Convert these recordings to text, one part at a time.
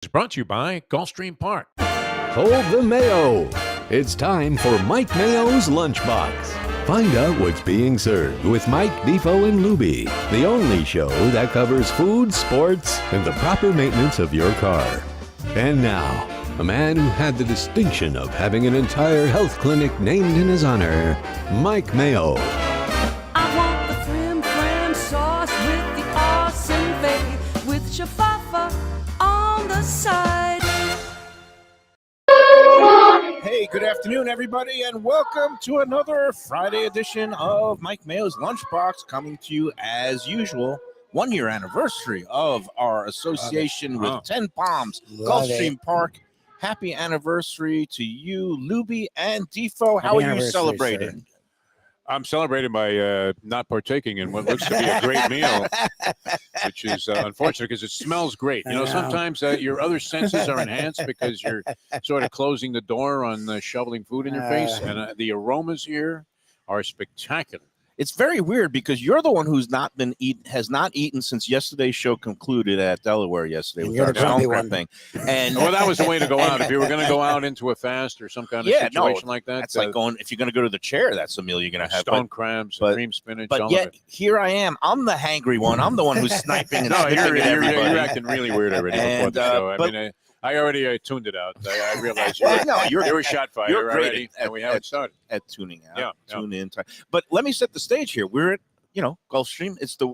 is brought to you by Gulfstream Park. Hold the Mayo. It's time for Mike Mayo's Lunchbox. Find out what's being served with Mike, Defo and Lubie, the only show that covers food, sports, and the proper maintenance of your car. And now, a man who had the distinction of having an entire health clinic named in his honor, Mike Mayo. I want the flim flam sauce with the awesome bay with shafafa on the side. Hey, good afternoon, everybody, and welcome to another Friday edition of Mike Mayo's Lunchbox, coming to you as usual. 1 year anniversary of our association with 10 Palms, Gulfstream Park. Happy anniversary to you, Lubie and Defo. How are you celebrating? Sir. I'm celebrating by not partaking in what looks to be a great meal, which is unfortunate because it smells great. You know, sometimes your other senses are enhanced because you're sort of closing the door on shoveling food in your face, and the aromas here are spectacular. It's very weird because you're the one who's has not eaten since yesterday's show concluded at Delaware yesterday with our stone crab thing. And well, that was the way to go out. If you were going to go out into a fast or some kind of situation like that, that's like going. If you're going to go to the chair, that's the meal you're going to have. Stone crabs, cream spinach. But yet here I am. I'm the hangry one. I'm the one who's sniping and snipping at everybody. You're acting really weird already before the show. I already tuned it out. I realized you were shot fire already, and we haven't started. At tuning out, tune in time. But let me set the stage here. We're at, Gulfstream. It's the,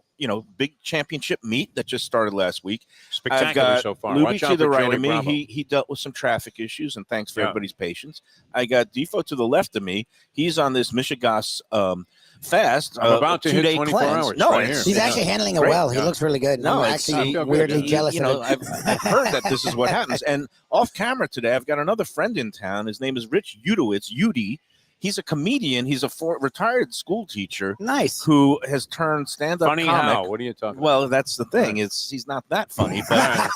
big championship meet that just started last week. Spectacular so far. Lubie to the right of me. He dealt with some traffic issues, and thanks for everybody's patience. I got Defo to the left of me. He's on this Michigas fast. I'm about to hit 24 hours. No, right he's actually handling it well. He looks really good. No, I'm actually weirdly jealous. I've heard that this is what happens. And off camera today, I've got another friend in town. His name is Rich Udowitz, Udi. He's a comedian. He's a retired school teacher. Nice. Who has turned stand-up funny comic. How? What are you talking about? Well, that's the thing. He's not that funny, but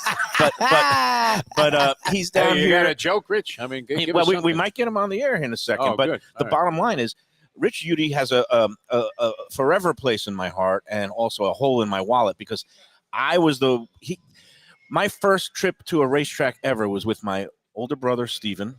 he's down here. You got a joke, Rich? I mean, we might get him on the air in a second. Oh, but good. The bottom line is, Rich Udi has a forever place in my heart and also a hole in my wallet because I was my first trip to a racetrack ever was with my older brother, Steven,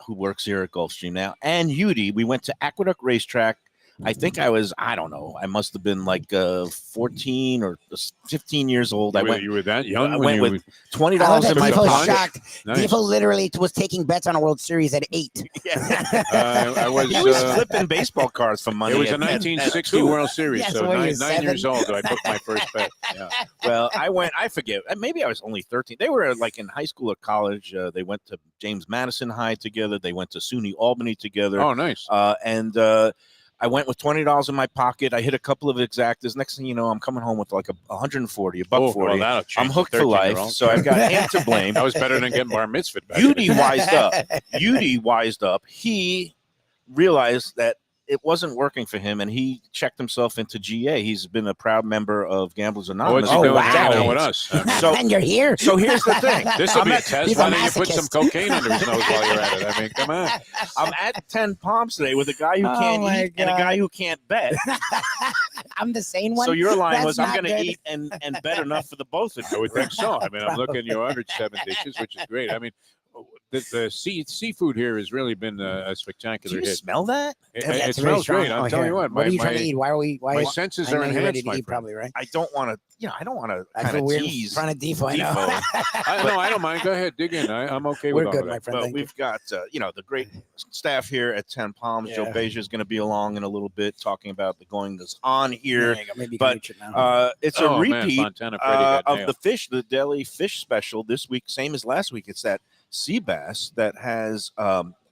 who works here at Gulfstream now, and Udi. We went to Aqueduct Racetrack. I think I don't know. I must have been like 14 or 15 years old. You were that young? I went with $20 in my pocket. Shocked. Nice. Defo literally was taking bets on a World Series at 8. I was flipping baseball cards for money. It was a 1960 World Series, so 9 years old. I booked my first bet. Yeah. Well, I forget. Maybe I was only 13. They were like in high school or college. They went to James Madison High together. They went to SUNY Albany together. Oh, nice. I went with $20 in my pocket. I hit a couple of exactas. Next thing you know, I'm coming home with like $140, $140. Well, I'm hooked for life, so I've got him to blame. That was better than getting bar mitzvah back. Udi wised up. He realized that it wasn't working for him, and he checked himself into GA. He's been a proud member of Gamblers Anonymous. What's he doing now with us? And you're here. So here's the thing. This will be a test. Why don't you put some cocaine under his nose while you're at it? I mean, come on. I'm at 10 Palms today with a guy who can't eat and a guy who can't bet. I'm the sane one. So your line was, I'm going to eat and bet enough for the both of you. I would think so. I mean, I'm looking at your 107 dishes, which is great. I mean, the seafood here has really been a spectacular hit. Do you smell that? It smells great. I'm telling you what. What are you trying to eat? Why are we? My senses are enhanced. Probably right. I don't want to. I don't want to. I feel weird in front of Defo. I know. No, I don't mind. Go ahead, dig in. I'm okay with all good, my friend. But we've got the great staff here at 10 Palms. Joe Beja is going to be along in a little bit talking about the going that's on here. But it's a repeat of the fish, the Deli Fish Special this week, same as last week. It's that sea bass that has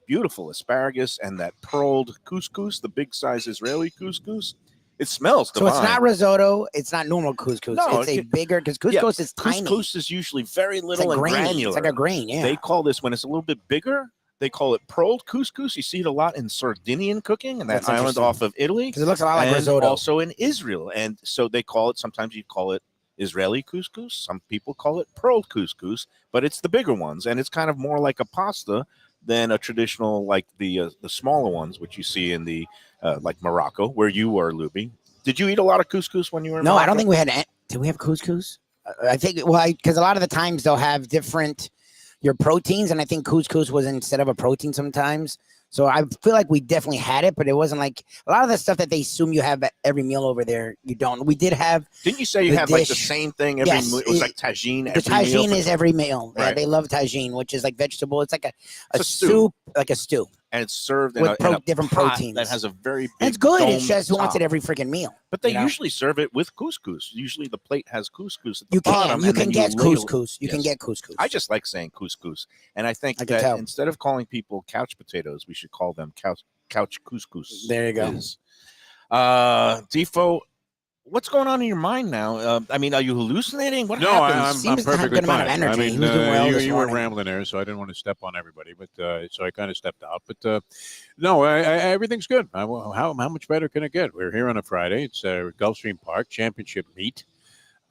beautiful asparagus and that pearled couscous, the big size Israeli couscous. It smells divine. So it's not risotto. It's not normal couscous. No, it's a bigger, because couscous is tiny. Couscous is usually very little and granular. It's like a grain, yeah. They call this, when it's a little bit bigger, they call it pearled couscous. You see it a lot in Sardinian cooking, and that island off of Italy. Because it looks a lot like risotto. Also in Israel. And so they call it, sometimes you call it Israeli couscous. Some people call it pearled couscous, but it's the bigger ones. And it's kind of more like a pasta than a traditional, like the smaller ones, which you see in the, like Morocco, where you were, Lubie. Did you eat a lot of couscous when you were in Morocco? I don't think we had. Did we have couscous? I think, well, because a lot of the times they'll have different your proteins, and I think couscous was instead of a protein sometimes. So I feel like we definitely had it, but it wasn't like a lot of the stuff that they assume you have at every meal over there. You don't. We did have. Didn't you say you the had like the dish. same thing every Yes, meal? It was like tagine The every meal. tagine is every meal. Yeah, Right. they love tagine, which is like vegetable. It's like a It's a stew. soup, like a stew. And it's served in With a different pot proteins. that has a very big And it's good. It's domed just who wants top. it every freaking meal. But they you know? usually serve it with couscous. Usually the plate has couscous at the You bottom. can. You and can then get ladle- couscous. You can Yes. get couscous. I just like saying couscous. And I think I can that tell. instead of calling people couch potatoes, we should call them couch couscous. There you go. Is. Defo, what's going on in your mind now? I mean, are you hallucinating? What No, happens? I'm Seems to have a perfectly good amount fine. of energy. I He mean, was doing well this you were morning. rambling there, so I didn't want to step on everybody, but so I kind of stepped out. But no, everything's good. How much better can it get? We're here on a Friday. It's Gulfstream Park Championship meet.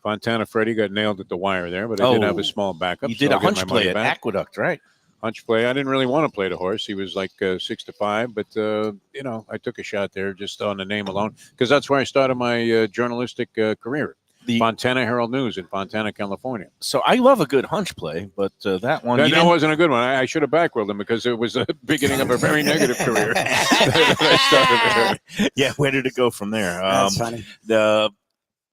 Fontana Freddy got nailed at the wire there, but I did have Oh, a small backup. you so did a I'll get hunch my money play at back. Aqueduct, right? Hunch play. I didn't really want to play the horse. He was like 6-5, but you know, I took a shot there just on the name alone because that's where I started my journalistic career. The Fontana Herald News in Fontana, California. So I love a good hunch play, but that one That wasn't a good one. I should have backwheeled him because it was the beginning of a very negative career. that I started there. Yeah, where did it go from there? That's funny.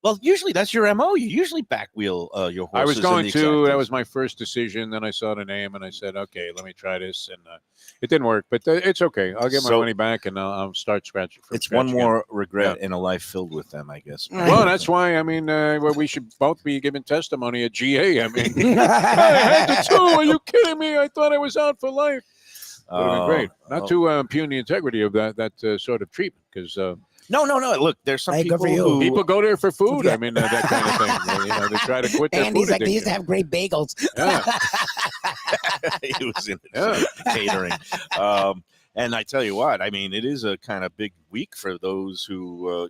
Well, usually that's your MO. You usually backwheel your horses. I was in going the to. exactas. That was my first decision. Then I saw the name and I said, "Okay, let me try this." And it didn't work, but it's okay. I'll get my So- money back and I'll start scratching. From It's scratch one again. more regret in a life filled with them, I guess. Well, that's why. I mean, we should both be giving testimony at GA. I mean, I had the two. Are you kidding me? I thought I was out for life. Would have been great. Not to impugn the integrity of that sort of treatment, because No. Look, there's some Hey, good people for you. who people go there for food. Yeah. I mean, that kind of thing. You know, they try to quit their And food he's like, they used to addiction. have great bagels. Yeah. he was in Yeah. catering. And I tell you what, I mean, it is a kind of big week for those who,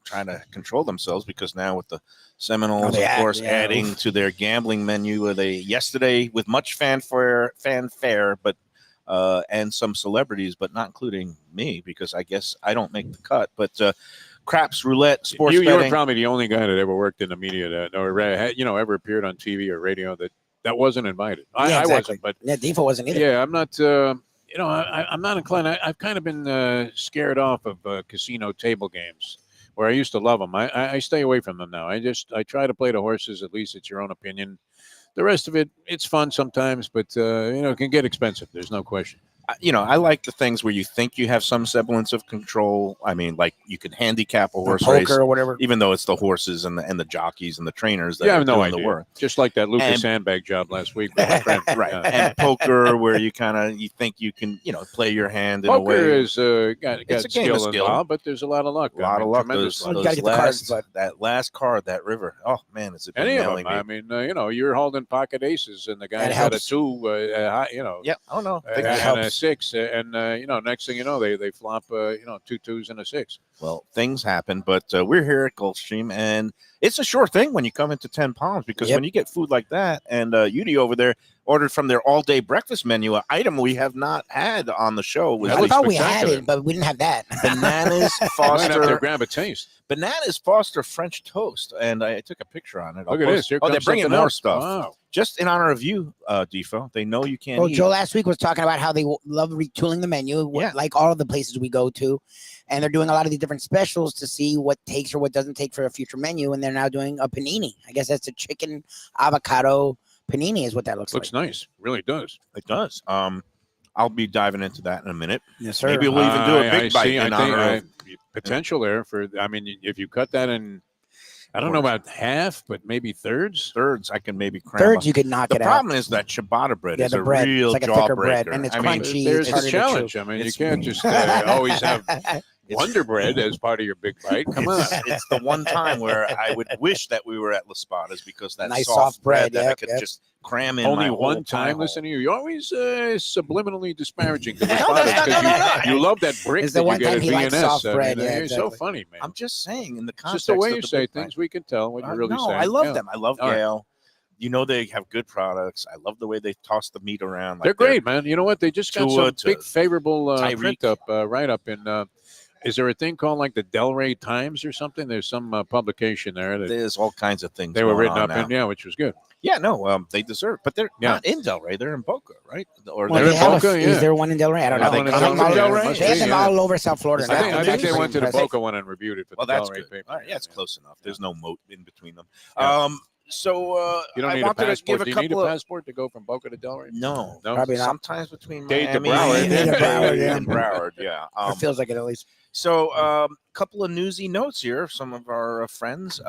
trying to control themselves, because now with the Seminoles, of course, adding to their gambling menu, they yesterday with much fanfare, but and some celebrities, but not including me, because I guess I don't make the cut. But craps, roulette, sports You were betting. probably the only guy that ever worked in the media that, or ever appeared on TV or radio that wasn't invited. Yeah, I exactly. wasn't, but Yeah, Defo wasn't either. yeah, I'm not. I'm not inclined. I've kind of been scared off of casino table games, where I used to love them. I stay away from them now. I try to play the horses. At least it's your own opinion. The rest of it, it's fun sometimes, but it can get expensive. There's no question. I like the things where you think you have some semblance of control. I mean, like you can handicap a Or horse poker race, or whatever. even though it's the horses and the jockeys and the trainers that Yeah, I are have no doing idea. the work. Just like that Lucas And- Sandbag job last week with my friend. Right. Yeah. And poker, where you think you can, play your hand in a Poker way. is got It's a game of skill skill. involved, but there's a lot of luck. A lot of luck. Tremendous Those, luck. You gotta get the cards, that last card, that river. Oh man, it's been Any of nailing them. me. I mean, you're holding pocket aces, and the guy's got a helps. 2. Yeah. Oh no. And that a helps. 6, and next thing you know, they flop 2 2s and a 6. Well, things happen, but we're here at Gulfstream, and it's a sure thing when you come into 10 Palms, because Yep. when you get food like that, and Udi over there ordered from their all-day breakfast menu, an item we have not had on the show. Was That I was thought we had spectacular. it, but we didn't have that. bananas Might have to Foster grab a taste. Bananas Foster French toast, and I took a picture on it. I'll Look at post- this. Here Oh, they're comes bringing something more else. stuff Wow. just in honor of you, Defo. They know you can't Well, eat. Joe last week was talking about how they love retooling the menu, Yeah. like all of the places we go to. And they're doing a lot of these different specials to see what takes or what doesn't take for a future menu. And they're now doing a panini. I guess that's a chicken avocado panini is what that looks Looks like. nice. Really does. It does. I'll be diving into that in a minute. Yes, sir. Maybe we'll even do a I big bite see. in I honor think of. potential there for. I mean, if you cut that in, I don't know about half, but maybe thirds. Thirds, I can maybe cram. Thirds, you could knock The it out. problem is that ciabatta bread Yeah, is the a bread. real It's like a thicker bread, jawbreaker. and it's I mean, crunchy. There's it's a harder to chew. challenge. I mean, you It's- can't just always have Wonder Bread as part of your big bite. Come on. It's the one time where I would wish that we were at La Spada's, because that Nice soft soft bread bread, that I yep, could yep. just cram in. Only my one whole time pie hole. listen to you. You're always subliminally disparaging to the No, that's spot not- no, because no. you love that brick It's the that you one get time at he likes VNS. soft I mean, bread, yeah, you're so exactly. funny, man. I'm just saying, in the It's context just the way of you the say big bite. things. We can tell what you're really no, saying. I love Yeah. them. I love All right. Gail. You know, they have good products. I love the way they toss the meat around. They're great, man. You know what? They just got Tua some to big favorable Tyreek. print up right up in is there a thing called like the Delray Times or something? There's some publication there that There's all kinds of things they were going written on up now. in, yeah, which was good. Yeah, no, they deserve, but they're Yeah. not in Delray. They're in Boca, right? Or Well, They're they in have Boca, Is yeah. there one in Delray? I don't There's know. one in They have them all- Delray, Must They have be, them yeah. all over South Florida. I think That's they went to the impressive. Boca one and reviewed it for well, the that's Delray good. paper. All right, yeah, it's close enough. There's no moat in between them. Yeah. So You don't I need a wanted to passport. give Do a you need a couple of passport to go from Boca to Delray? no. No? Probably not. Sometimes between Dade to Miami Broward. and Dade to Broward, yeah. and Broward, yeah. It feels like it at least. So a couple of newsy notes here. Some of our friends,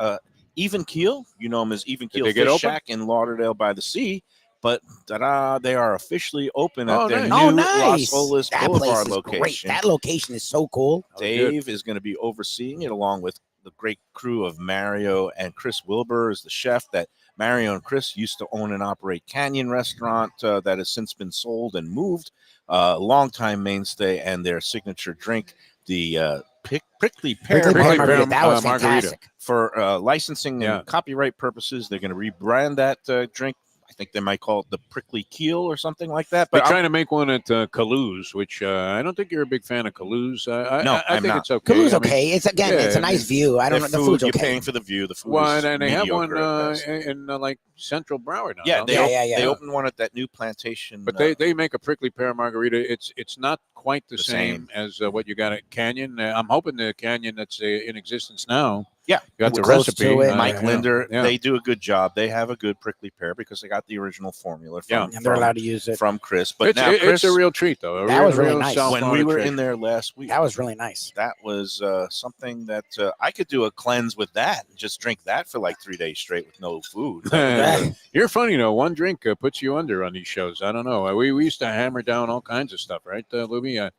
Even Keel, you know him as Even Keel they get Fish open? Shack in Lauderdale by the Sea, but they are officially open at Oh, their nice. new Nice. Los Olas That place Boulevard is location. great. That location is so cool. Dave is going to be overseeing it along with the great crew of Mario and Chris Wilbur as the chef. That Mario and Chris used to own and operate Canyon Restaurant that has since been sold and moved. Longtime mainstay, and their signature drink, the prickly pear Prickly pear Prickly margarita. pear, That was margarita. fantastic. for licensing Yeah. and copyright purposes. They're going to rebrand that drink. I think they might call it the Prickly Keel or something like that. They're But trying to make one at Kalou's, which I don't think you're a big fan of Kalou's. No, I I'm think not. it's okay. Kalou's I mean, okay. It's again, yeah, it's a I nice mean, view. I don't know. the The food, food's you're okay. paying for the view. The food well, is and they have one mediocre at best. in like Central Broward now. Yeah, don't they, they? Yeah, op- yeah. they opened one at that new plantation. But they make a prickly pear margarita. It's not quite the The same as what you got at Canyon. I'm hoping the Canyon that's in existence now. Yeah, got the We're close recipe. to it. Mike yeah, Linder, yeah. they do a good job. They have a good prickly pear because they got the original formula from, And they're allowed to use it. from Chris. But It's, now, it's Chris, a real treat, though. That was really real nice. South when we Florida were treat. in there last week, That was really nice. that was something that I could do a cleanse with that and just drink that for like 3 days straight with no food. You're funny, though. One drink puts you under on these shows. I don't know. We used to hammer down all kinds of stuff, right, Lubie?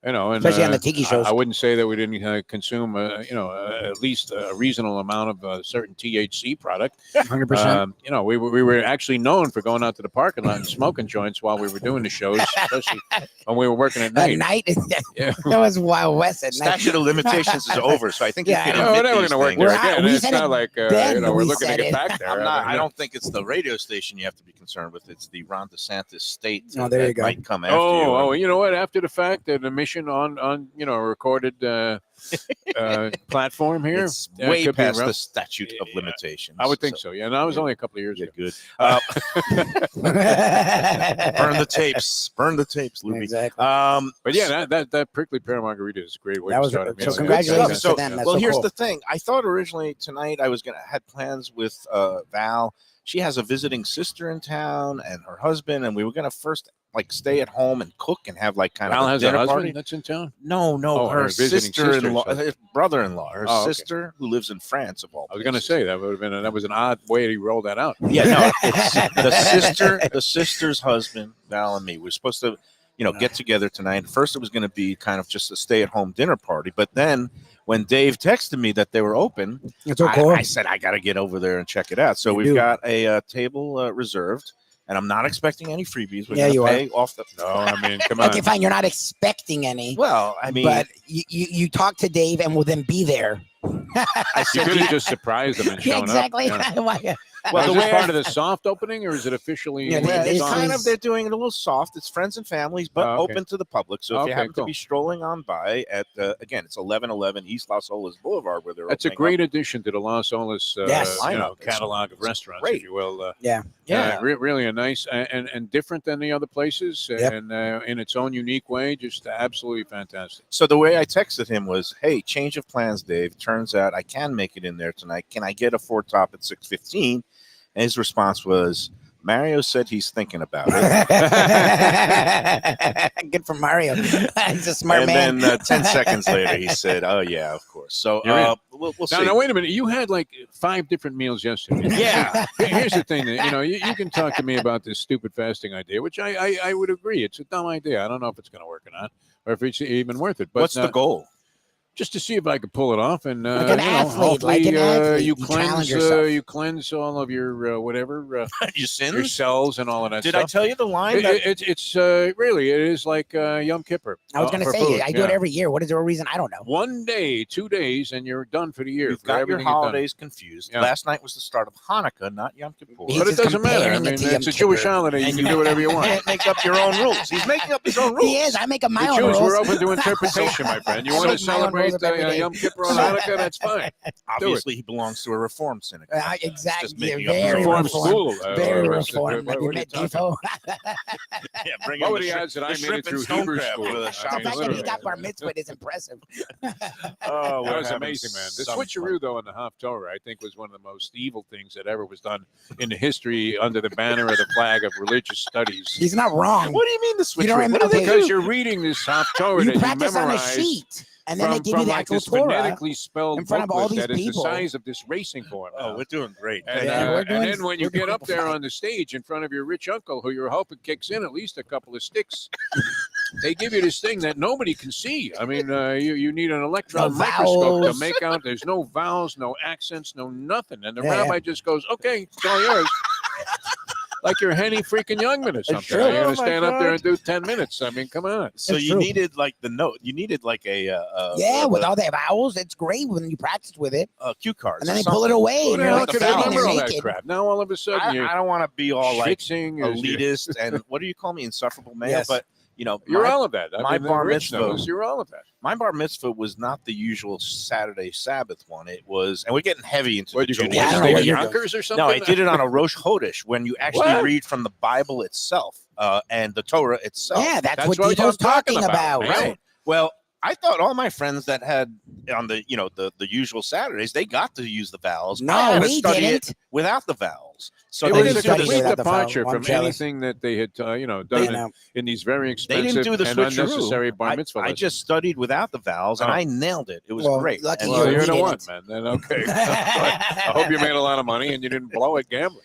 You know, and, Especially on the tiki shows. I wouldn't say that we didn't consume, at least a reasonable amount of a certain THC product. 100%. You know, we were actually known for going out to the parking lot and smoking joints while we were doing the shows, especially when we were working at At night. night, Yeah. that was Wild West at night. Statute of limitations is over, so I think Yeah, you I can know. No, admit we're these never going to work things. there again. We It's said not it like then, we're we looking to said get it. back there. I don't think it's the radio station you have to be concerned with. It's the Ron DeSantis state Oh, there that you go. might come after you. Oh, you know what? After the fact, the mission on recorded platform here. It's Yeah, it way could be past around- the statute of Yeah, limitations. I would think so. Yeah, and that was only a couple of years Yeah, ago. good. Burn the tapes. Burn the tapes, Lubie. Exactly. But yeah, that prickly pear margarita is a great way That to was- start. so Yeah, congratulations yeah, to So, them. That's well, so here's cool. the thing. I thought originally tonight I was had plans with Val. She has a visiting sister in town and her husband, and we were gonna first like stay at home and cook and have like kind Val of a has a dinner husband party. that's in town. No, Oh, her her visiting sister-in-law, sister, her brother-in-law, her Oh, okay. sister who lives in France of all. I was going to places. say that was an odd way to roll that out. Yeah, no, it's the sister's husband, Val and me. We're supposed to, get together tonight. First, it was going to be kind of just a stay-at-home dinner party, but then when Dave texted me that they were open, It's so cool. I said I got to get over there and check it out. So You we've do. got a table reserved, and I'm not expecting any freebies. We're Yeah, gonna you are. pay off the. No, I mean, come on. Okay, fine. You're not expecting any, Well, I mean, but you talk to Dave and will then be there. I You said could have just surprised them and Yeah, shown exactly. up. Yeah. Why- Well, Is the this way part of the soft opening, or is it officially? Yeah, well, it's it's kind nice. of they're doing it a little soft. It's friends and families, but Oh, okay. open to the public. So if Okay, you happen cool. to be strolling on by at again, it's 1111 East Las Olas Boulevard where they're That's a opening great addition to the Los Olas Yes. Lineup. It's catalog of restaurants, great. if you will. Yeah. Yeah. Really a nice and different than the other places, Yep. and in its own unique way, just absolutely fantastic. So the way I texted him was, "Hey, change of plans, Dave. Turns out I can make it in there tonight. Can I get a 4-top at 6:15?" And his response was, "Mario said he's thinking about it." Good for Mario. He's a smart And man. then 10 seconds later, he said, "Oh yeah, of course." So You're in. we'll Now, see. now, wait a minute. You had like 5 different meals yesterday. Yeah. Here's the thing. That, you can talk to me about this stupid fasting idea, which I would agree. It's a dumb idea. I don't know if it's going to work or not, or if it's even worth it. But What's the goal? just to see if I could pull it off. And Like an athlete, like hopefully, an athlete, you you challenge cleanse yourself. you cleanse all of your whatever Your your sins? cells and all of that Did stuff. I tell you the line? that It's really it is like Yom Kippur. I was going to for say, food, I do it every year. What is there a reason? I don't know. 1 day, 2 days, and you're done for the year. You've for got your everything you've done. holidays confused. Yeah. Last night was the start of Hanukkah, not Yom Kippur. He's But it just doesn't matter. I comparing it mean, to Yom it's a Jewish Kippur. holiday. You And can do whatever you You want. can't make up your own rules. He's making up his own rules. He is. I make up my The own Jews, rules. we're open to interpretation, my friend. You I want to make my own celebrate rules every day. Yom Kippur on Hanukkah? That's fine. Obviously, he belongs to a reformed synagogue. Exactly. Just making up his Very own Reform rules. reformed. school. Very what's it- reformed. Have you what are met talking Defo? Yeah, bring What him were the the shrimp- odds that the I made shrimp it and through stone Hebrew crab school? with a I The shop mean, fact that he literally. got bar mitzvah is impressive. Oh, That we're was having amazing, man. The some switcheroo, though, in the Haftorah, I think, was one of the most evil things that ever was done in the history under the banner of the flag of religious studies. He's not wrong. What do you mean the switch? don't remember- okay. Because you're reading this Haftorah You that you practice on a memorize sheet, and then they give you from the like actual this Torah. phonetically spelled in front of all booklet these that is people. the size of this racing form. Oh, we're doing great. And, Yeah, we're and doing- then when you we're get doing up there fine. on the stage in front of your rich uncle, who you're hoping kicks in at least a couple of sticks, they give you this thing that nobody can see. I mean, you need an electron No microscope to vowels. make out. There's no vowels, no accents, no nothing. And the Yeah. rabbi just goes, "Okay, it's all yours." Like you're Henny freaking Youngman or something. true. You're going Oh, to my stand up there God. and do 10 minutes. I mean, come on. So It's you true. needed like the note. You needed like a Yeah, with all the vowels, it's great when you practice with it, cue cards. and then or they pull it something. away, Who and the you're hell like could sitting remember there all that naked. crap? Now all of a sudden I don't want to be all like schwitzing is- elitist and what do you call me, insufferable Mayo? Yes. But you know, You're my, all of that. I my mean, the bar rich mitzvah- knows You're all of that. my bar mitzvah was not the usual Saturday Sabbath one. It was, and we're getting heavy into What the you can Jewish Yeah, I watch don't know thing. what David you're Yonkers or something? No, I did it on a Rosh Chodesh when you actually What? read from the Bible itself and the Torah itself. Yeah, that's That's what what I'm Defo's talking talking about. about, man. Right. Well, I thought all my friends that had on the the usual Saturdays, they got to use the vowels. I No, had to we study didn't. it without the vowels. So It they was a didn't study complete without the vowel. departure I'm from jealous. anything that they had, They done know. in these very they expensive didn't do the and switcheroo. unnecessary bar I, mitzvah I lessons. just studied without the vowels and Oh. I nailed it. It was Well, great. lucky And Well, you, you're we the one, didn't. man. Then okay. I hope you made a lot of money and you didn't blow it gambling.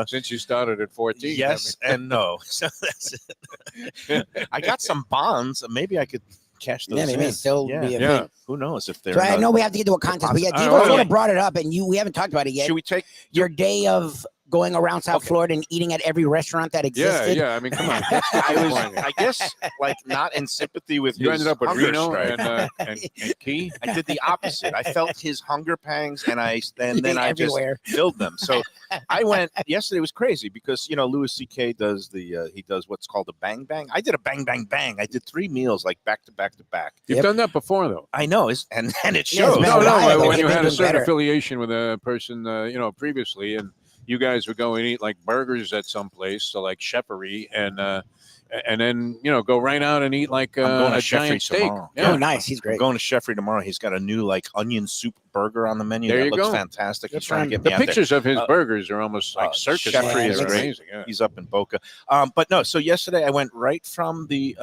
Since you started at 14. yes and no. So that's it. I got some bonds. Maybe I could cash those Yeah, they in. may still Yeah. be a Yeah. thing. Who knows if they're So I not- know we have to get to a contest, but yeah, Deposit. Devo All right, sort yeah. of brought it up, and we haven't talked about it yet. Should we take Your day of going around South Florida and eating at every restaurant that Yeah, existed. yeah. I mean, come on. That's the I was, point. I guess, like not in sympathy with You his ended up with hunger Reno strike. and Key. I did the opposite. I felt his hunger pangs, and You then ate I just everywhere. filled them. So I went yesterday. Was crazy because Louis C.K. does he does what's called a bang bang. I did a bang bang bang. I did 3 meals like back to back to back. You've Yep. done that before, though. I know, and it Yeah, it's shows. been No, a while, no. but When you you've had been a certain better. affiliation with a person, previously, and you guys would go and eat like burgers at some place, so like Chefery, and then go right out and eat like I'm going to a Chefery giant steak. tomorrow. Yeah. Oh, nice. He's I'm great. going to Chefery tomorrow. He's got a new like onion soup burger on the menu. There that you looks go. fantastic. Good He's trying to for get him. me The out there. pictures of his burgers are almost like circus. Chefery burgers. is They're great. amazing. Yeah. He's up in Boca. But no, so yesterday I went right from the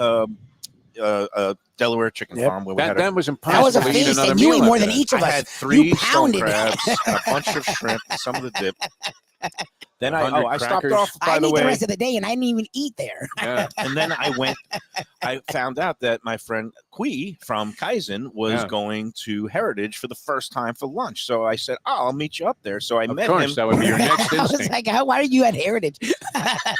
Delaware chicken Yep. farm where we had That was That impossible. was a to eat feast, another and you meal ate more after than that. each of I us. had 3 You stone pounded it. crabs, a bunch of shrimp, some of the dip. Then I 100 stopped crackers. off I by the ate the way, rest of the day, and I didn't even eat there. Yeah. and then I found out that my friend Kui from Kaizen was Yeah. going to Heritage for the first time for lunch. So I said, "Oh, I'll meet you up there." So I Of met course, him. that would be your next I was instinct. like, why are you at Heritage?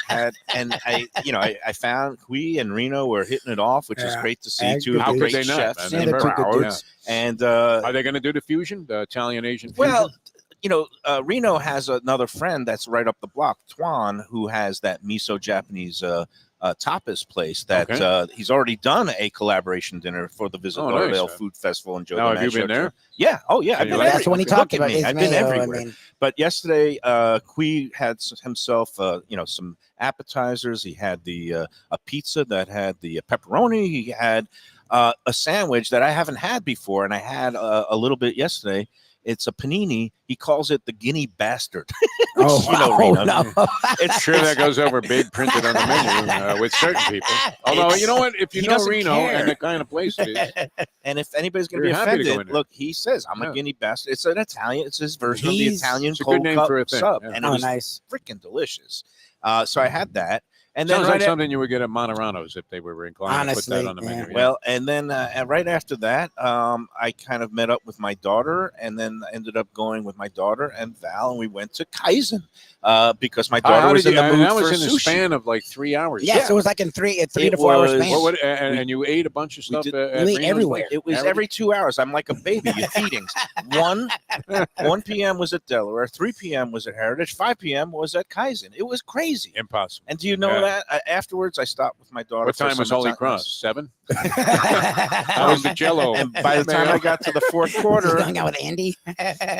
And I found Kui and Reno were hitting it off, which is Yeah. great to see. Yeah, 2 good of the dudes. great How could they not, chefs man? in They're two good Broward. dudes. And Are they going to do the fusion, the Italian Asian fusion? well, Reno has another friend that's right up the block, Tuan, who has that miso Japanese tapas place that Okay. he's already done a collaboration dinner for the Visit Oh, Lauderdale nice. Food Festival in Joe. Now, the have you Mad been Show. there? Yeah. Oh, yeah. And I've you been like it? That's when he everywhere. talked Look about at me. his I've been mayo, everywhere. I mean, But yesterday, Kui had himself, some appetizers. He had a pizza that had the pepperoni. He had a sandwich that I haven't had before, and I had a little bit yesterday. It's a panini. He calls it the Guinea Bastard. Which, Reno. no. It's sure that goes over big printed on the menu with certain people. Although, you know what? If you He know doesn't Reno care. and the kind of place it is, And if anybody's going to be You're happy to go in offended, there. look, he says, I'm Yeah. a Guinea Bastard. It's an Italian. It's his version of the He's- Italian It's a good cold name cup for a thing, sub. yeah. And it Oh, was nice. freaking delicious. So I had that. And then Sounds right like at- something you would get at Monterano's if they were inclined to put Honestly, that on the menu. yeah. Yeah. Well, and then right after that, I kind of met up with my daughter, and then ended up going with my daughter and Val, and we went to Kaizen because my daughter How was did in you, the and mood that for was in the sushi. span of like 3 hours. Yes, it was like in three It to 4 hours was- span. And you ate a bunch of We stuff did- at You ate Reno's? everywhere. It was every 2 hours. I'm like a baby. You're feeding. 1 p.m. was at Delaware. 3 p.m. was at Heritage. 5 p.m. was at Kaizen. It was crazy. Impossible. And do you know Yeah. that afterwards I stopped with my daughter? What for time was some Holy Italian- Cross? 7? How was the Jello? And by the time I got to the fourth quarter, Going out with Andy.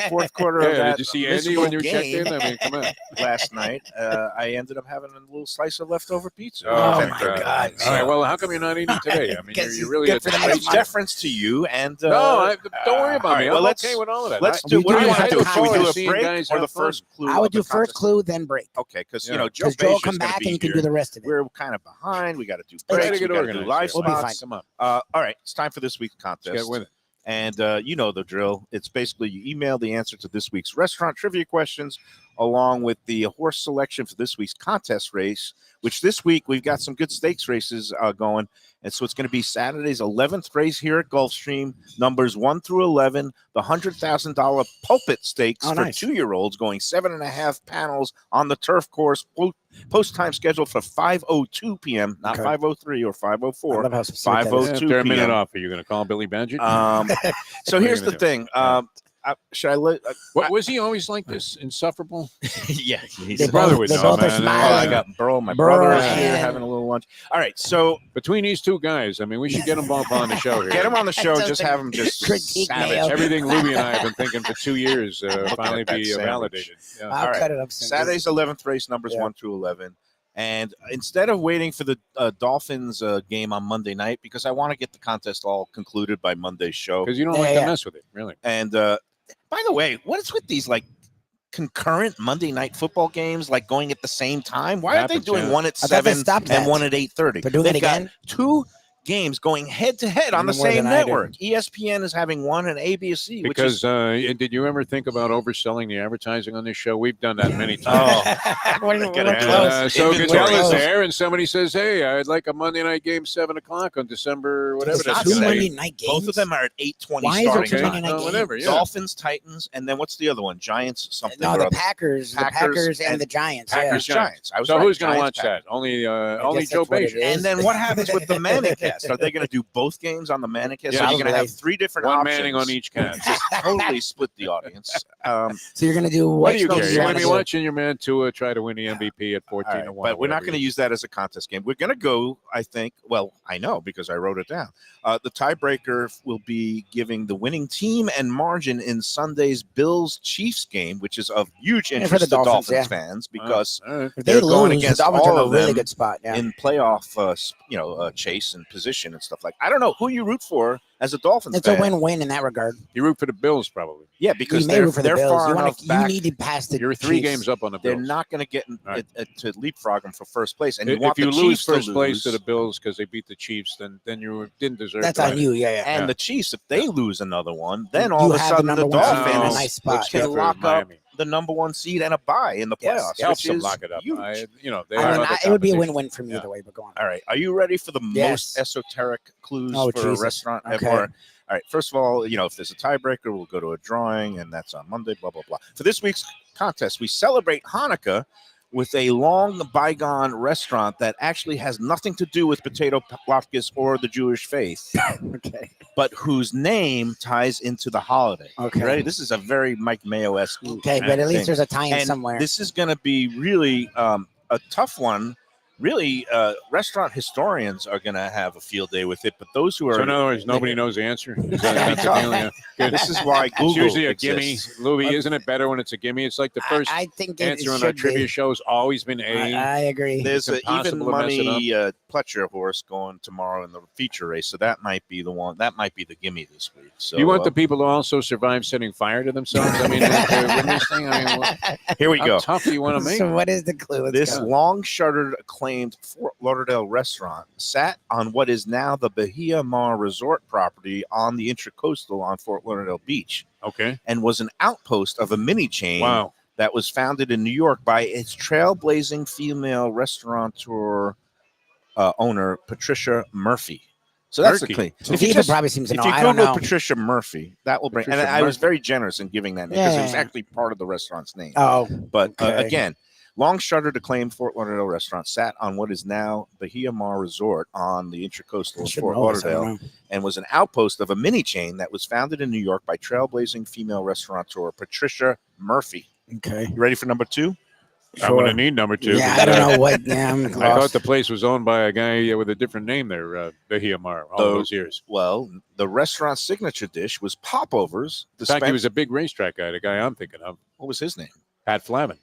fourth quarter Yeah, of that did you see Andy when you miserable checked in? game I mean, come on. last night, I ended up having a little slice of leftover pizza. Oh, At my 10:30. God, All right, well, how come you're not eating today? I mean, Because you're he's really good a for the great next It's month. deference to you, and No, don't worry about all me. right, well, I'm let's- okay with all of that. let's We do. What do do you have want to to do? Should we do comment. a Seeing break guys or the have fun. first clue? I would of the do first contest? clue, then break. Okay, because Yeah. Joe Because Joe will Beige is come gonna back be and you can here. do the rest of it. We're kind of behind. We got to do Try breaks. to We get got to do organized. live We'll be spots. fine. Come on. All right, it's time for this week's contest. Let's get with it. And you know the drill. It's basically you email the answer to this week's restaurant trivia questions along with the horse selection for this week's contest race, which this week we've got some good stakes races going. And so it's going to be Saturday's 11th race here at Gulfstream, numbers 1 through 11, the $100,000 pulpit stakes Oh, for nice. 2-year-olds going 7.5 panels on the turf course. Post time scheduled for 5:02 p.m., not Okay. 5:03 or I 5:04. love how specific that is. 5:02 If they're a minute p.m. off, are you going to call Billy Badgett? So What are here's you the gonna do? thing. Should I let? What was he always like this? Insufferable? Yeah, They Your brother both- would they know, both are man. smiling. Oh, I got Burl. My Burl brother is here and- having a little lunch. All right, so Between these two guys, I mean, we should get them both on the show here. get him on the show. Just Just have him just critique savage. Mayo. Everything Lubie and I have been thinking for 2 years finally at that be sandwich. validated. Yeah. I'll All right. cut it up soon. Saturday's 11th race, numbers Yeah. 1 through 11. And instead of waiting for the Dolphins game on Monday night, because I want to get the contest all concluded by Monday's show. Because you don't Yeah, like yeah. to mess with it, really. And by the way, what is with these like concurrent Monday night football games, like going at the same time? Why are they Happens, doing yeah. one at I thought they 7 stopped and that. one at 8:30? They're doing They've it got again? 2 games going head to head on You the know more same than I do. network. ESPN is having one and ABC, which Because is did you ever think about overselling the advertising on this show? We've done that many times. We're Get close. it. So Inventory. Goodell is Close. there, and somebody says, "Hey, I'd like a Monday night game, 7:00 on December, whatever It's that's two going to Monday be." night games. both of them are at 8:20 Why is there starting two Okay, Monday time. night whatever. games? Yeah. Dolphins, Titans, and then what's the other one? Giants, something. No, or the other. Packers, the Packers Packers and and- the Giants. Packers, yeah. Giants. I was So right. who's going to Giants, watch Packers. that? Only guess Joe that's what it Beige. is. And then what happens with the Manicast? Are they going to do both games on the Manicast? Yeah, so you're going to probably. have 3 different One options. Manning on each cast. Just totally split the audience. So you're gonna do What what? do you no care? You're going to be sense. watching your man Tua try to win the MVP at 14 All right, to 1. but we're not going to use that as a contest game. We're going to go, I think, well, I know because I wrote it down. The tiebreaker will be giving the winning team and margin in Sunday's Bills-Chiefs game, which is of huge for interest the to Dolphins, Dolphins yeah. fans because All right. If they They're going lose, the against Dolphins are all in a of really them good spot. Yeah. in playoff, chase and position and stuff like. I don't know who you root for as a Dolphins It's fan. a win-win in that regard. You root for the Bills, probably. Yeah, You because may they're root for the they're Bills. far enough You back. need to pass the You're 3 Chiefs. games up on the They're Bills. not going to get Right. to leapfrog them for first place, and you want If you the lose Chiefs first to place lose. to the Bills because they beat the Chiefs, then you didn't deserve That's to on win. you. Yeah, yeah. And Yeah. the Chiefs, if they lose another one, then You all of a have the sudden number the one seed in a Dolphins nice spot. can Yeah. lock up Miami. the number 1 seed and a bye in the Yes. playoffs, Yeah, which also is lock it up. huge. They I have mean, other it would be a competition. win-win for me Yeah. either way. But go on. All right, are you ready for the Yes. most esoteric clues Oh, for Jesus. a restaurant Okay. ever? All right, first of all, if there's a tiebreaker, we'll go to a drawing, and that's on Monday, blah, blah, blah. For this week's contest, we celebrate Hanukkah with a long bygone restaurant that actually has nothing to do with potato latkes or the Jewish faith, Okay. but whose name ties into the holiday. Okay. Ready? This is a very Mike Mayo-esque. Okay, but at least thing. there's a tie-in And somewhere. this is going to be really a tough one. Really, restaurant historians are going to have a field day with it, but those who are So in other words, nobody knows the answer. Is gonna be that's the tough. deal? Yeah. Good. this is why Google It's usually a gimme. exists. Louis, isn't it better when it's a gimme? It's like the first I think it answer on should our trivia be. show has always been A. I agree. There's It's an even impossible to mess it money Pletcher horse going tomorrow in the feature race, so that might be the one. That might be the gimme this week. So you want the people to also survive setting fire to themselves? I mean, to win this thing? I mean, here we how go. tough do you want to make So it? what is the clue? Let's This go. long-shuttered, acclaimed Fort Lauderdale restaurant sat on what is now the Bahia Mar Resort property on the Intracoastal on Fort Lauderdale Beach, Okay. and was an outpost of a mini chain Wow. that was founded in New York by its trailblazing female restaurateur owner, Patricia Murphy. So that's the Murphy. clean. So If you Diva just probably seems to if know. you I don't Google know. Patricia Murphy, that will bring. Patricia And I was Murphy. very generous in giving that name because it was Yeah. actually part of the restaurant's name. Oh, But okay. again, long-shuttered acclaimed Fort Lauderdale restaurant sat on what is now Bahia Mar Resort on the Intracoastal I of should Fort know this, I don't Lauderdale, know. and was an outpost of a mini chain that was founded in New York by trailblazing female restaurateur Patricia Murphy. Okay. You ready for number 2? I'm going to Sure. need number 2. Yeah, 'cause, I don't know what. Yeah, I'm I thought lost. the place was owned by a guy with a different name there, Bahia Mar, all The- those years. Well, the restaurant's signature dish was popovers. In fact, he was a big racetrack guy, the guy I'm thinking of, What was his name? Pat Flamin.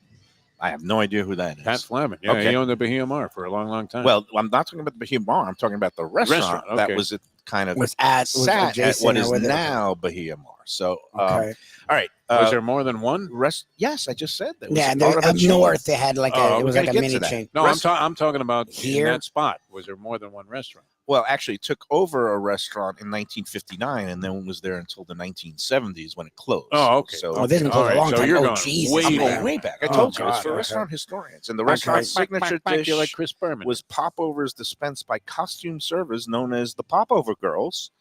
I have no idea who that is. Pat Flamin. Yeah, Okay. he owned the Bahia Mar for a long, long time. Well, I'm not talking about the Bahia Mar. I'm talking about the restaurant, okay. that was kind of Was sat at adjacent what or is with it? now Bahia Mar. So, Okay. all right. was there more than one? Yes, I just said that. Was Yeah, part of a up chain. north they had like Oh, a. It was we're like a gonna get mini to that. chain. No, Rest- I'm talking about Here? in that spot. Was there more than one restaurant? Well, actually, it took over a restaurant in 1959, and then was there until the 1970s when it closed. Oh, okay. So, Oh, this has been closed All a right, long so time. you're Oh, going Jesus. way I'm man. going way back. I Oh, told you it's God, for okay. restaurant historians, and the restaurant's signature dish You're like Chris Berman. was popovers dispensed by costume servers known as the Popover Girls,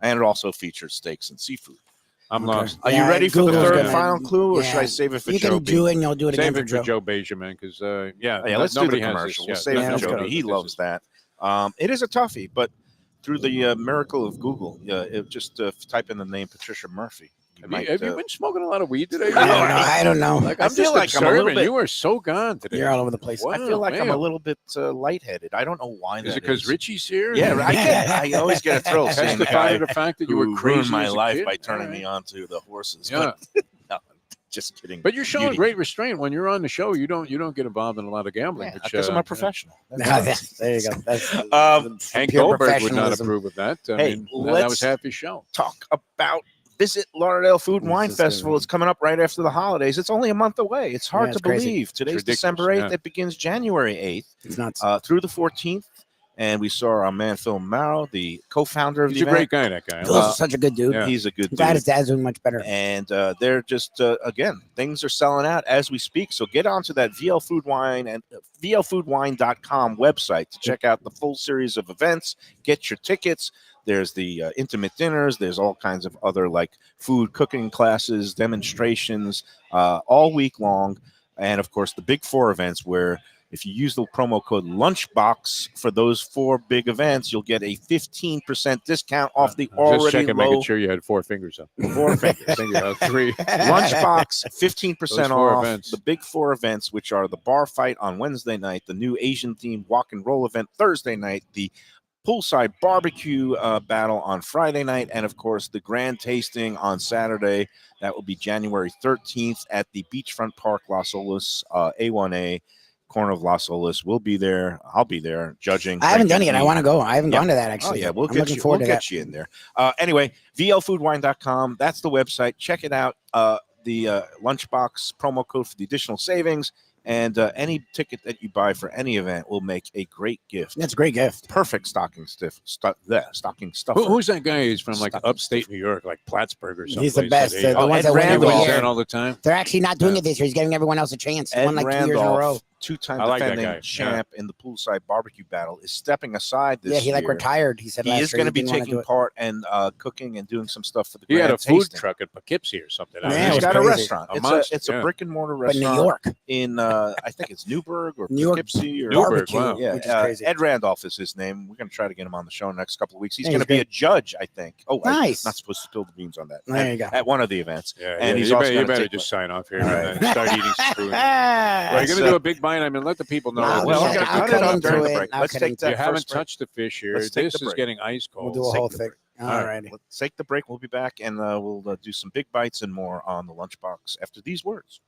and it also featured steaks and seafood. I'm Okay. lost. Are Yeah, you ready for the Google's third gonna- and final clue, or should yeah. I save it for You Joe can B? do it and you'll do it again Save for it for Joe. Joe Benjamin because Yeah, let's do the nobody has commercial. this. We'll Yeah, save Yeah, it for let's Joe go. B. He loves that. It is a toughie, but through the miracle of Google, it just type in the name Patricia Murphy. Have you been smoking a lot of weed today? I don't know. Like, I I'm feel just like I'm a little observing. bit- You are so gone today. You're all over the place. Wow, I feel like I'm man. a little bit lightheaded. I don't know why. Is that it because Richie's here? Yeah, I always get a thrill seeing the Testify guy to the fact that you who were crazy ruined my as a life kid? by turning All right. me on to the horses. Yeah. But, no, just kidding. But you're showing Beauty. great restraint when you're on the show. You don't get involved in a lot of gambling. which, Because I'm a professional. There you go. That's Hank pure Goldberg would not professionalism. approve of that. I Hey, mean, that was let's- half his show. Talk about Visit Lauderdale Food and This Wine is good. Festival. It's coming up right after the holidays. It's only a month away. It's hard Yeah, to it's crazy. believe. Today's ridiculous, December 8th. yeah. It begins January 8th It's nuts. through the 14th. And we saw our man Phil Marrow, the co-founder of He's the a event. great guy, that guy. Phil's such a good dude. yeah. He's a good Glad dude. his dad's doing much better. And they're just again, things are selling out as we speak. So get onto that VL Food Wine and VLFoodWine.com website to check out the full series of events. Get your tickets. There's the intimate dinners. There's all kinds of other like food cooking classes, demonstrations, all week long, and of course the big 4 events where. If you use the promo code Lunchbox for those 4 big events, you'll get a 15% discount off the Just already checking, low making sure you had 4 fingers up. 4 fingers. 3. Lunchbox, 15% Those 4 off. events. The big 4 events, which are the bar fight on Wednesday night, the new Asian themed walk and roll event Thursday night, the poolside barbecue battle on Friday night, and of course the grand tasting on Saturday. That will be January 13th at the Beachfront Park Las Olas, A1A. Corner of Las Olas. We'll be there. I'll be there judging. I haven't done it drinking, yet. I want to go. I haven't Yeah. gone to that Oh actually. yeah, we'll I'm get looking you. forward We'll to get you in there. Anyway, VLFoodWine.com. That's the website. Check it out. The Lunchbox promo code for the additional savings, and any ticket that you buy for any event will make a great gift. that. That's a great gift. Perfect stocking stuffer. Who's that guy? He's from like upstate New York, like Plattsburgh or something. He's the best. The Oh, ones Ed that win Randolph. every He's year. in all the time. They're actually not doing Yeah. it this year. He's giving everyone else a chance. He Ed won like 2 years in a row. Randolph, 2-time I like that defending guy. champ in the poolside barbecue battle, is stepping aside this Yeah, he like year. retired. He said He last is year going to he be didn't wanna do taking it. part and cooking and doing some stuff for the He had grand a food tasting. truck at Poughkeepsie or something. Yeah, it He's was got a crazy. restaurant. A It's monster, it's a yeah. brick and mortar But restaurant New York, in I think it's Newburgh or New York Poughkeepsie or Newburgh, barbecue, wow. yeah, which is crazy. Ed Randolph is his name. We're going to try to get him on the show in the next couple of weeks. He's Yeah, going he's to be good. a judge, I think. Oh, Nice. I'm not supposed to spill the beans on that. There you go. At one of the events. Yeah, And he's you, also you gonna better take just sign off here All and then start eating some food. Well, Ah, you're gonna do a big bite. I mean, let the people know. Nah, that well, this I'm is going to I'll cut cut it up into during the it. break. I'll Let's cut take into that you haven't first break. touched the fish here. Let's take This the is break. getting ice cold. we'll do a take whole the thing. break. All righty. Let's take the break. We'll be back, and we'll do some big bites and more on the Lunchbox after these words.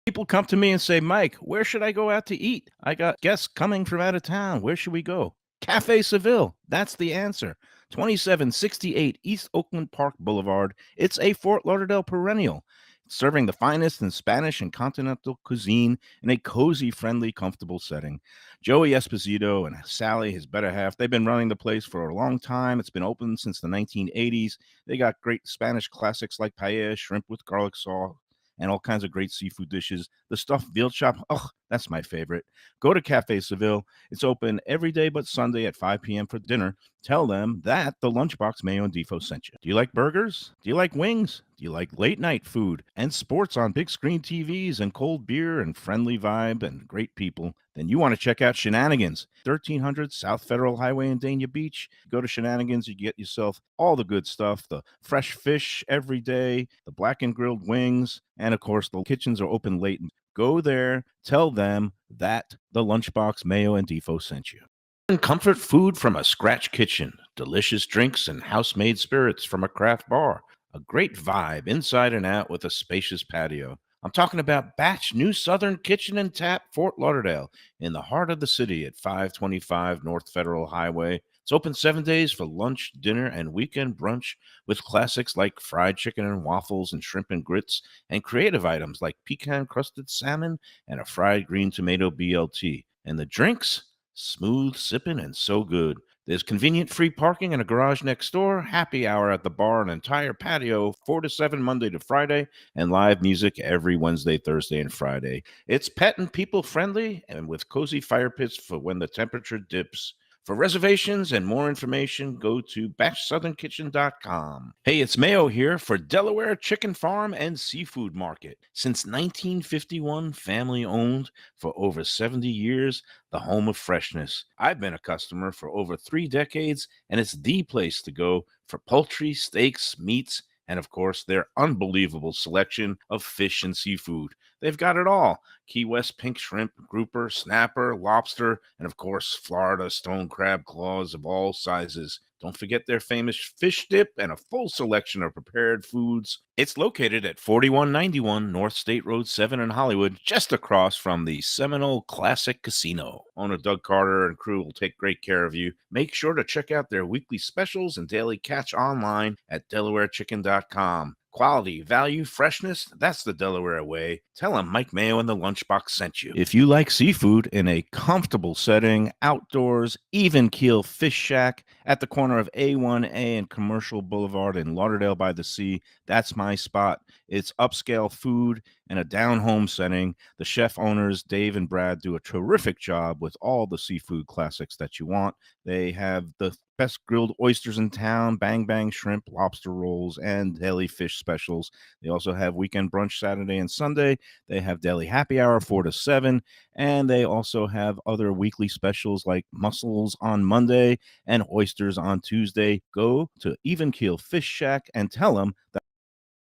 People come to me and say, Mike, where should I go out to eat? I got guests coming from out of town. Where should we go? Cafe Seville. That's the answer. 2768 East Oakland Park Boulevard. It's a Fort Lauderdale perennial, serving the finest in Spanish and continental cuisine in a cozy, friendly, comfortable setting. Joey Esposito and Sally, his better half, they've been running the place for a long time. It's been open since the 1980s. They got great Spanish classics like paella, shrimp with garlic sauce, and all kinds of great seafood dishes. The stuffed veal chop, oh, that's my favorite. Go to Cafe Seville. It's open every day but Sunday at 5 p.m. for dinner. Tell them that the Lunchbox Mayo and Defo sent you. Do you like burgers? Do you like wings? Do you like late night food and sports on big screen TVs and cold beer and friendly vibe and great people? Then you want to check out Shenanigans, 1300 South Federal Highway in Dania Beach. Go to Shenanigans, you get yourself all the good stuff, the fresh fish every day, the blackened grilled wings, and of course, the kitchens are open late. Go there, tell them that the Lunchbox Mayo and Defo sent you. And comfort food from a scratch kitchen, delicious drinks and house-made spirits from a craft bar, a great vibe inside and out with a spacious patio. I'm talking about Batch New Southern Kitchen and Tap, Fort Lauderdale, in the heart of the city at 525 North Federal Highway. It's open 7 days for lunch, dinner, and weekend brunch with classics like fried chicken and waffles and shrimp and grits, and creative items like pecan-crusted salmon and a fried green tomato BLT. And the drinks? Smooth sipping and so good. There's convenient free parking and a garage next door, happy hour at the bar, an entire patio, 4 to 7 Monday to Friday, and live music every Wednesday, Thursday, and Friday. It's pet and people friendly and with cozy fire pits for when the temperature dips. For reservations and more information, go to batchsouthernkitchen.com. Hey, it's Mayo here for Delaware Chicken Farm and Seafood Market. Since 1951, family owned for over 70 years, the home of freshness. I've been a customer for over 3 decades, and it's the place to go for poultry, steaks, meats, and of course, their unbelievable selection of fish and seafood. They've got it all. Key West pink shrimp, grouper, snapper, lobster, and of course, Florida stone crab claws of all sizes. Don't forget their famous fish dip and a full selection of prepared foods. It's located at 4191 North State Road 7 in Hollywood, just across from the Seminole Classic Casino. Owner Doug Carter and crew will take great care of you. Make sure to check out their weekly specials and daily catch online at DelawareChicken.com. Quality, value, freshness, that's the Delaware way. Tell them Mike Mayo and the Lunchbox sent you. If you like seafood in a comfortable setting, outdoors, even keel fish shack at the corner of A1A and Commercial Boulevard in Lauderdale by the Sea, that's my spot. It's upscale food in a down-home setting. The chef owners, Dave and Brad, do a terrific job with all the seafood classics that you want. They have the best grilled oysters in town, bang bang shrimp, lobster rolls, and deli fish specials. They also have weekend brunch Saturday and Sunday. They have deli happy hour 4 to 7, and they also have other weekly specials like mussels on Monday and oysters on Tuesday. Go to Even Keel Fish Shack and tell them that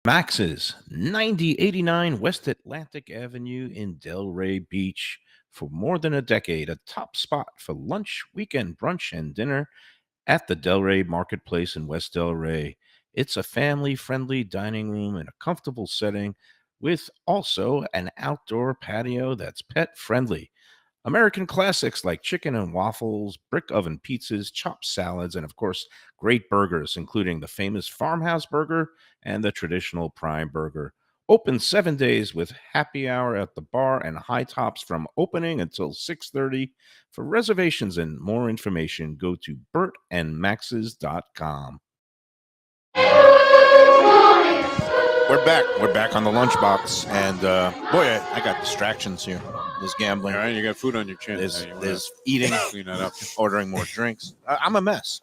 Max's 9089 West Atlantic Avenue in Delray Beach. For more than a decade, a top spot for lunch, weekend brunch, and dinner at the Delray Marketplace in West Delray. It's a family-friendly dining room in a comfortable setting with also an outdoor patio that's pet-friendly. American classics like chicken and waffles, brick oven pizzas, chopped salads, and of course, great burgers, including the famous Farmhouse Burger and the traditional Prime Burger. Open 7 days with happy hour at the bar and high tops from opening until 6:30. For reservations and more information, go to bertandmaxes.com. We're back. We're back on the Lunchbox, and boy, I got distractions here. There's gambling. All right, you got food on your chin. There's eating, Clean that up. ordering more drinks. I'm a mess.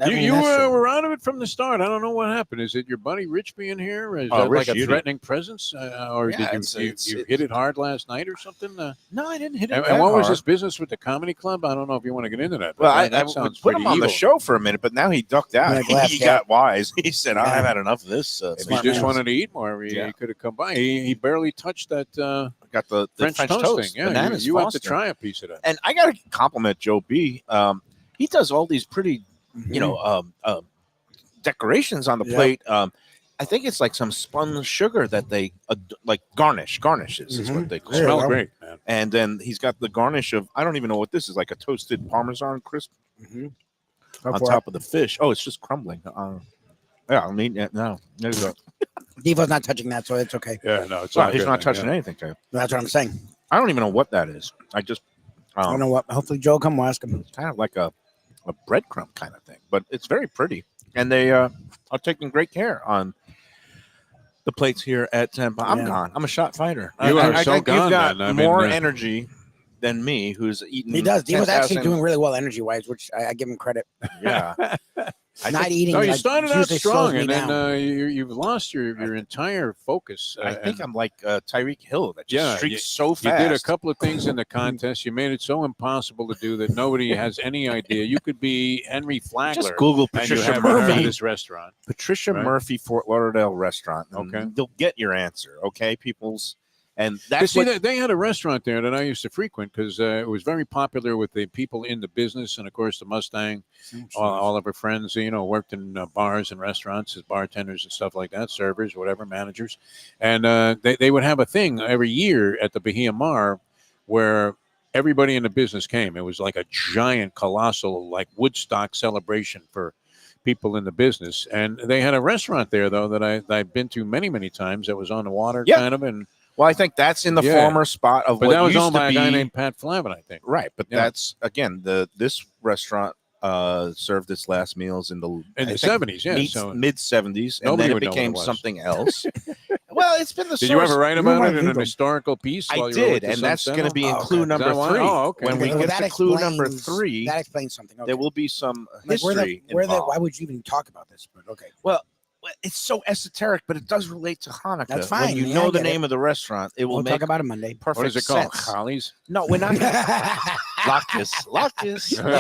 You were out of it from the start. I don't know what happened. Is it your buddy Rich being here? Is that Rich like a Udy. threatening presence? Or Yeah, did you hit it hard last night or something? No, I didn't hit it. And what was this business with the comedy club? I don't know if you want to get into that. Well, that I sounds put him pretty on the evil. show for a minute, but now he ducked out. Like last He year. got wise. He said, "I've had enough of this." If he Smart just man. wanted to eat more, he could have come by. He barely touched that got the French toast thing. Yeah, Bananas you have to Foster. try a piece of that. And I got to compliment Joe B. He does all these pretty, decorations on the Yeah. plate. I think it's like some spun sugar that they like garnishes is what they call There it. you Smell go. great, man. And then he's got the garnish of I don't even know what this is, like a toasted Parmesan crisp on top of the fish. Oh, it's just crumbling. Yeah, I'll need it now. There you go. Defo's not touching that, so it's okay. Yeah, no, it's So all he's good, not man, touching yeah. anything. Too. That's what I'm saying. I don't even know what that is. I just I don't know what. Hopefully, Joe will come. We'll ask him. it's kind of like a breadcrumb kind of thing, but it's very pretty. And they are taking great care on the plates here at 10. I'm Yeah. gone. I'm a shot fighter. You are so think gone, You've got man. I mean, more energy than me, who's eating. He does. He was actually 10,000 doing really well energy wise, which I give him credit. Yeah. Not eating. No, you like, started out usually slows strong, me and then down. you've lost your entire focus. I think and I'm like Tyreek Hill that just Yeah, streaks so fast. you did a couple of things in the contest. You made it so impossible to do that nobody has any idea. You could be Henry Flagler. Just Google and you Patricia haven't heard of Murphy. this restaurant. Patricia Right. Murphy Fort Lauderdale restaurant. And Okay. they'll get your answer. Okay, people's. And You that's see, what. they had a restaurant there that I used to frequent because it was very popular with the people in the business, and of course the Mustang. All of her friends, worked in bars and restaurants as bartenders and stuff like that, servers, whatever, managers, and they would have a thing every year at the Bahia Mar where everybody in the business came. It was like a giant, colossal, like Woodstock celebration for people in the business, and they had a restaurant there though that I've been to many times. That was on the water, Yeah. kind of, and. Well, I think that's in the Yeah. former spot of But what that was used owned to by be. a guy named Pat Flavin, I think. Right, but Yeah. that's again this restaurant served its last meals in the '70s, yeah. So mid '70s, and Nobody then it would know what became it was. something else. Well, it's been the. did you ever write about Remember it in an Google. historical piece? I while you were with did, the and that's Sun going to be in Oh, clue okay. number Is that why? 3. Oh, okay. When we Well, get that to clue number explains- 3, that explains something. Okay. there will be some Like, history why involved. would you even talk about this? But okay. Well, it's so esoteric, but it does relate to Hanukkah. That's When fine. you Yeah, know I the get name of the restaurant, it will We'll make talk about it Monday. perfect What is it called? sense. Hollies? No, we're not. Yes, Latkes. it's called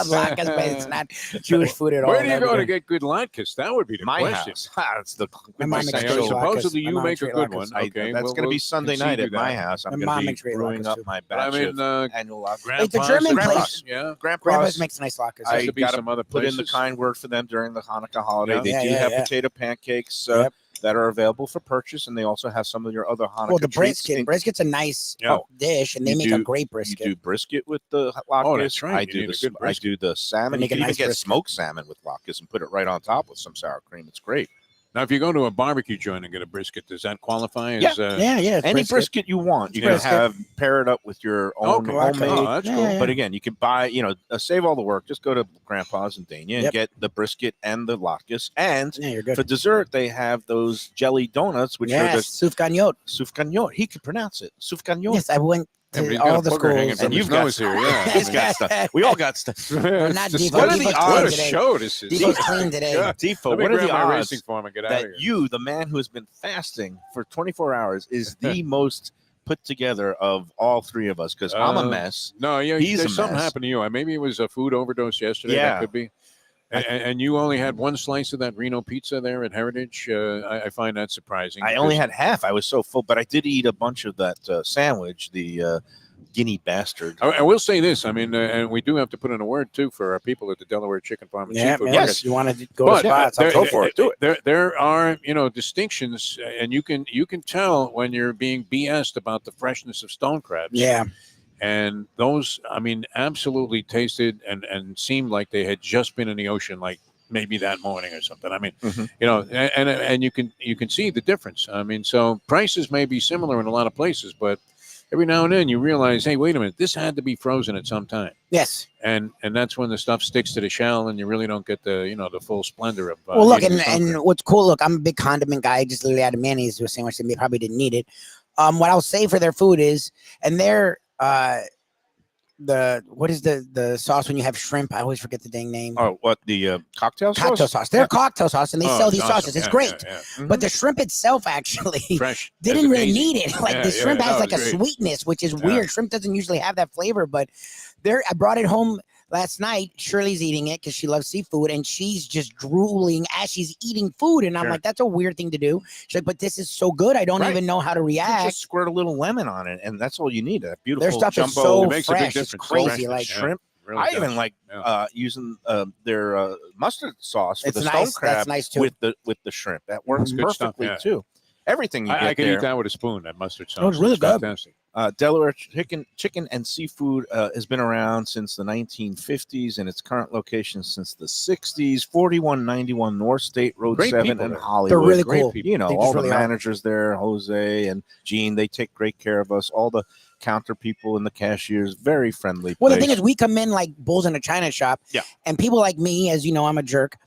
latkes, but it's not Jewish food at all. Where do you That'd go be to get good latkes? That would be the My question. house. Ha, it's the My mom my makes Say, great sexual- latkes. supposedly My you mom make makes a great good latkes. one. I- Okay, that's going to be Sunday night at my house. I'm My going mom to be makes great brewing latkes, up too. my But I batch mean, of annual latkes. Like the Grandpa's, German Grandpa's, place. yeah. Grandpa's makes nice latkes. I I used to be gotta some other put in the places. kind word for them during the Hanukkah holiday. Yeah. They Yeah, do yeah, have yeah. potato pancakes Yep. that are available for purchase, and they also have some of your other Hanukkah Well, the treats. brisket. Brisket's a nice Yeah. dish, and they You make a do- great You brisket. do brisket with the latkes. Oh, that's right. I You do need a the good I do the salmon. They You make a can even nice get brisket. smoked salmon with latkes and put it right on top with some sour cream. It's great. Now, if you go to a barbecue joint and get a brisket, does that qualify as? Yeah, it's Any brisket you want, you can Brisket. have pair it up with your own Okay. homemade. Oh, that's Yeah, cool. yeah. But again, you can buy, save all the work. Just go to Grandpa's and Dania and Yep. get the brisket and the latkes. And Yeah, you're good. for dessert, they have those jelly donuts, which are the Yes, soufganiot. soufganiot. He could pronounce it. Soufganiot. Yes, I went Yeah, but to he's got all a the booger hanging schools. from And his you've got nose here. Yeah, He's got stuff. We all got stuff. not Just- Defo. What are Defo the clean What a today. show this is. Defo's clean today. Yeah. Defo, Let me what are grab the my odds racing form and get out of that here. you, the man who has been fasting for 24 hours, is the most put together of all three of us? Because I'm a mess. No, yeah, He's there's a something mess. happened to you. Maybe it was a food overdose yesterday. Yeah. That could be. And you only had one slice of that Reno pizza there at Heritage. I find that surprising. I only had half. I was so full, but I did eat a bunch of that sandwich, the guinea bastard. I will say this. I mean, and we do have to put in a word too for our people at the Delaware Chicken Farm and Yeah, Seafood man. Market. Yes, you want to go But to spots? I'll there- go for it. Do it. There are distinctions, and you can tell when you're being BS'd about the freshness of stone crabs. Yeah, And those, I mean, absolutely tasted and seemed like they had just been in the ocean, like maybe that morning or something. I mean, Mhm. and you can see the difference. I mean, so prices may be similar in a lot of places, but every now and then you realize, hey, wait a minute, this had to be frozen at some time. yes. And that's when the stuff sticks to the shell, and you really don't get the the full splendor of. Well, look, eating and, the stone crab. and what's cool, look, I'm a big condiment guy. I just literally added mayonnaise to a sandwich and they probably didn't need it. What I'll say for their food is, and their what is the sauce when you have shrimp? I always forget the dang name. Oh, what the cocktail sauce? Cocktail sauce. They're cocktail sauce, and they Oh, sell it's these awesome. sauces. It's Yeah, great. yeah, But the shrimp itself actually yeah. Fresh. didn't as a really daisy. need it. Like Yeah, the yeah, shrimp has no, like a it's great. sweetness, which is Yeah. weird. Shrimp doesn't usually have that flavor, but I brought it home last night. Shirley's eating it because she loves seafood, and she's just drooling as she's eating food. And I'm Sure. like, that's a weird thing to do. She's like, but this is so good. I don't Right. even know how to You react. just squirt a little lemon on it, and that's all you need. That beautiful Their stuff jumbo is so It makes a big fresh. It's difference. crazy. Freshness, Like yeah. shrimp. Really I does. even like Yeah. using their mustard sauce for It's the nice. stone crab That's nice too. with the shrimp. That works Good stuff, perfectly yeah. too. Everything you I get can there. eat that with a spoon. That mustard sauce. Oh, it's really good. Fantastic. Delaware chicken and seafood has been around since the 1950s, and its current location since the 60s. 4191 North State Road Great 7 people in there. Hollywood. They're really Great cool. people. You know, They just all really the are. managers there, Jose and Gene, they take great care of us. All the counter people and the cashiers, very friendly. Well, the place. thing is, we come in like bulls in a china shop. Yeah. And people like me, as you know, I'm a jerk,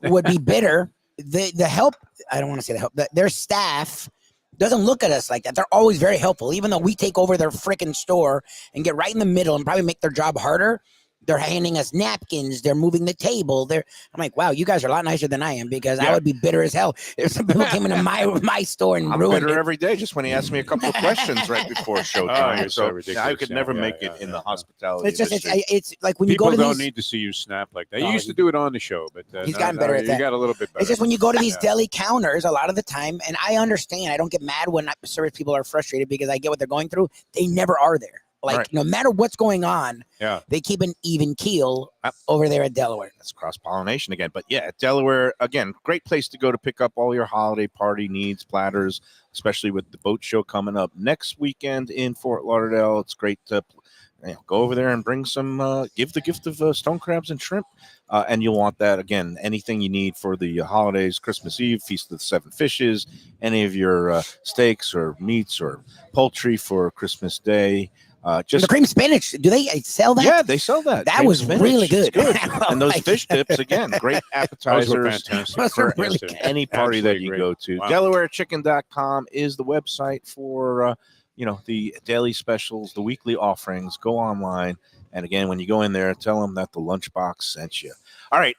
would be bitter the help, I don't want to say the help, their staff doesn't look at us like that. They're always very helpful, even though we take over their freaking store and get right in the middle and probably make their job harder. They're handing us napkins. They're moving the table. I'm like, wow, you guys are a lot nicer than I am, because I would be bitter as hell if some people came into my store and I'm ruined bitter it. every day just when he asks me a couple of questions right before showtime. you're so so ridiculous. I could never make it in the hospitality It's just industry. it's like when you People go to don't these. need to see you snap like that. No, You used to do it on the show, but He's gotten better at you that. got a little bit better. It's just when you go to these Yeah. deli counters, a lot of the time, and I understand. I don't get mad when service people are frustrated because I get what they're going through. They never are there. Like, Right. no matter what's going on, Yeah. they keep an even keel Yep. over there at Delaware. That's cross-pollination again. But yeah, Delaware, again, great place to go to pick up all your holiday party needs, platters, especially with the boat show coming up next weekend in Fort Lauderdale. It's great to go over there and bring some, give the gift of stone crabs and shrimp. And you'll want that, again, anything you need for the holidays, Christmas Eve, Feast of the Seven Fishes, any of your steaks or meats or poultry for Christmas Day. Just The cream spinach, do they sell that? Yeah, they sell that. That Cream was spinach. really It's good. And those Like- fish dips, again, great Those were appetizers fantastic. Those were for really Fantastic. good. any party that Absolutely you great. go to. Wow. DelawareChicken.com is the website for the daily specials, the weekly offerings. Go online, and again, when you go in there, tell them that the Lunchbox sent you. All right,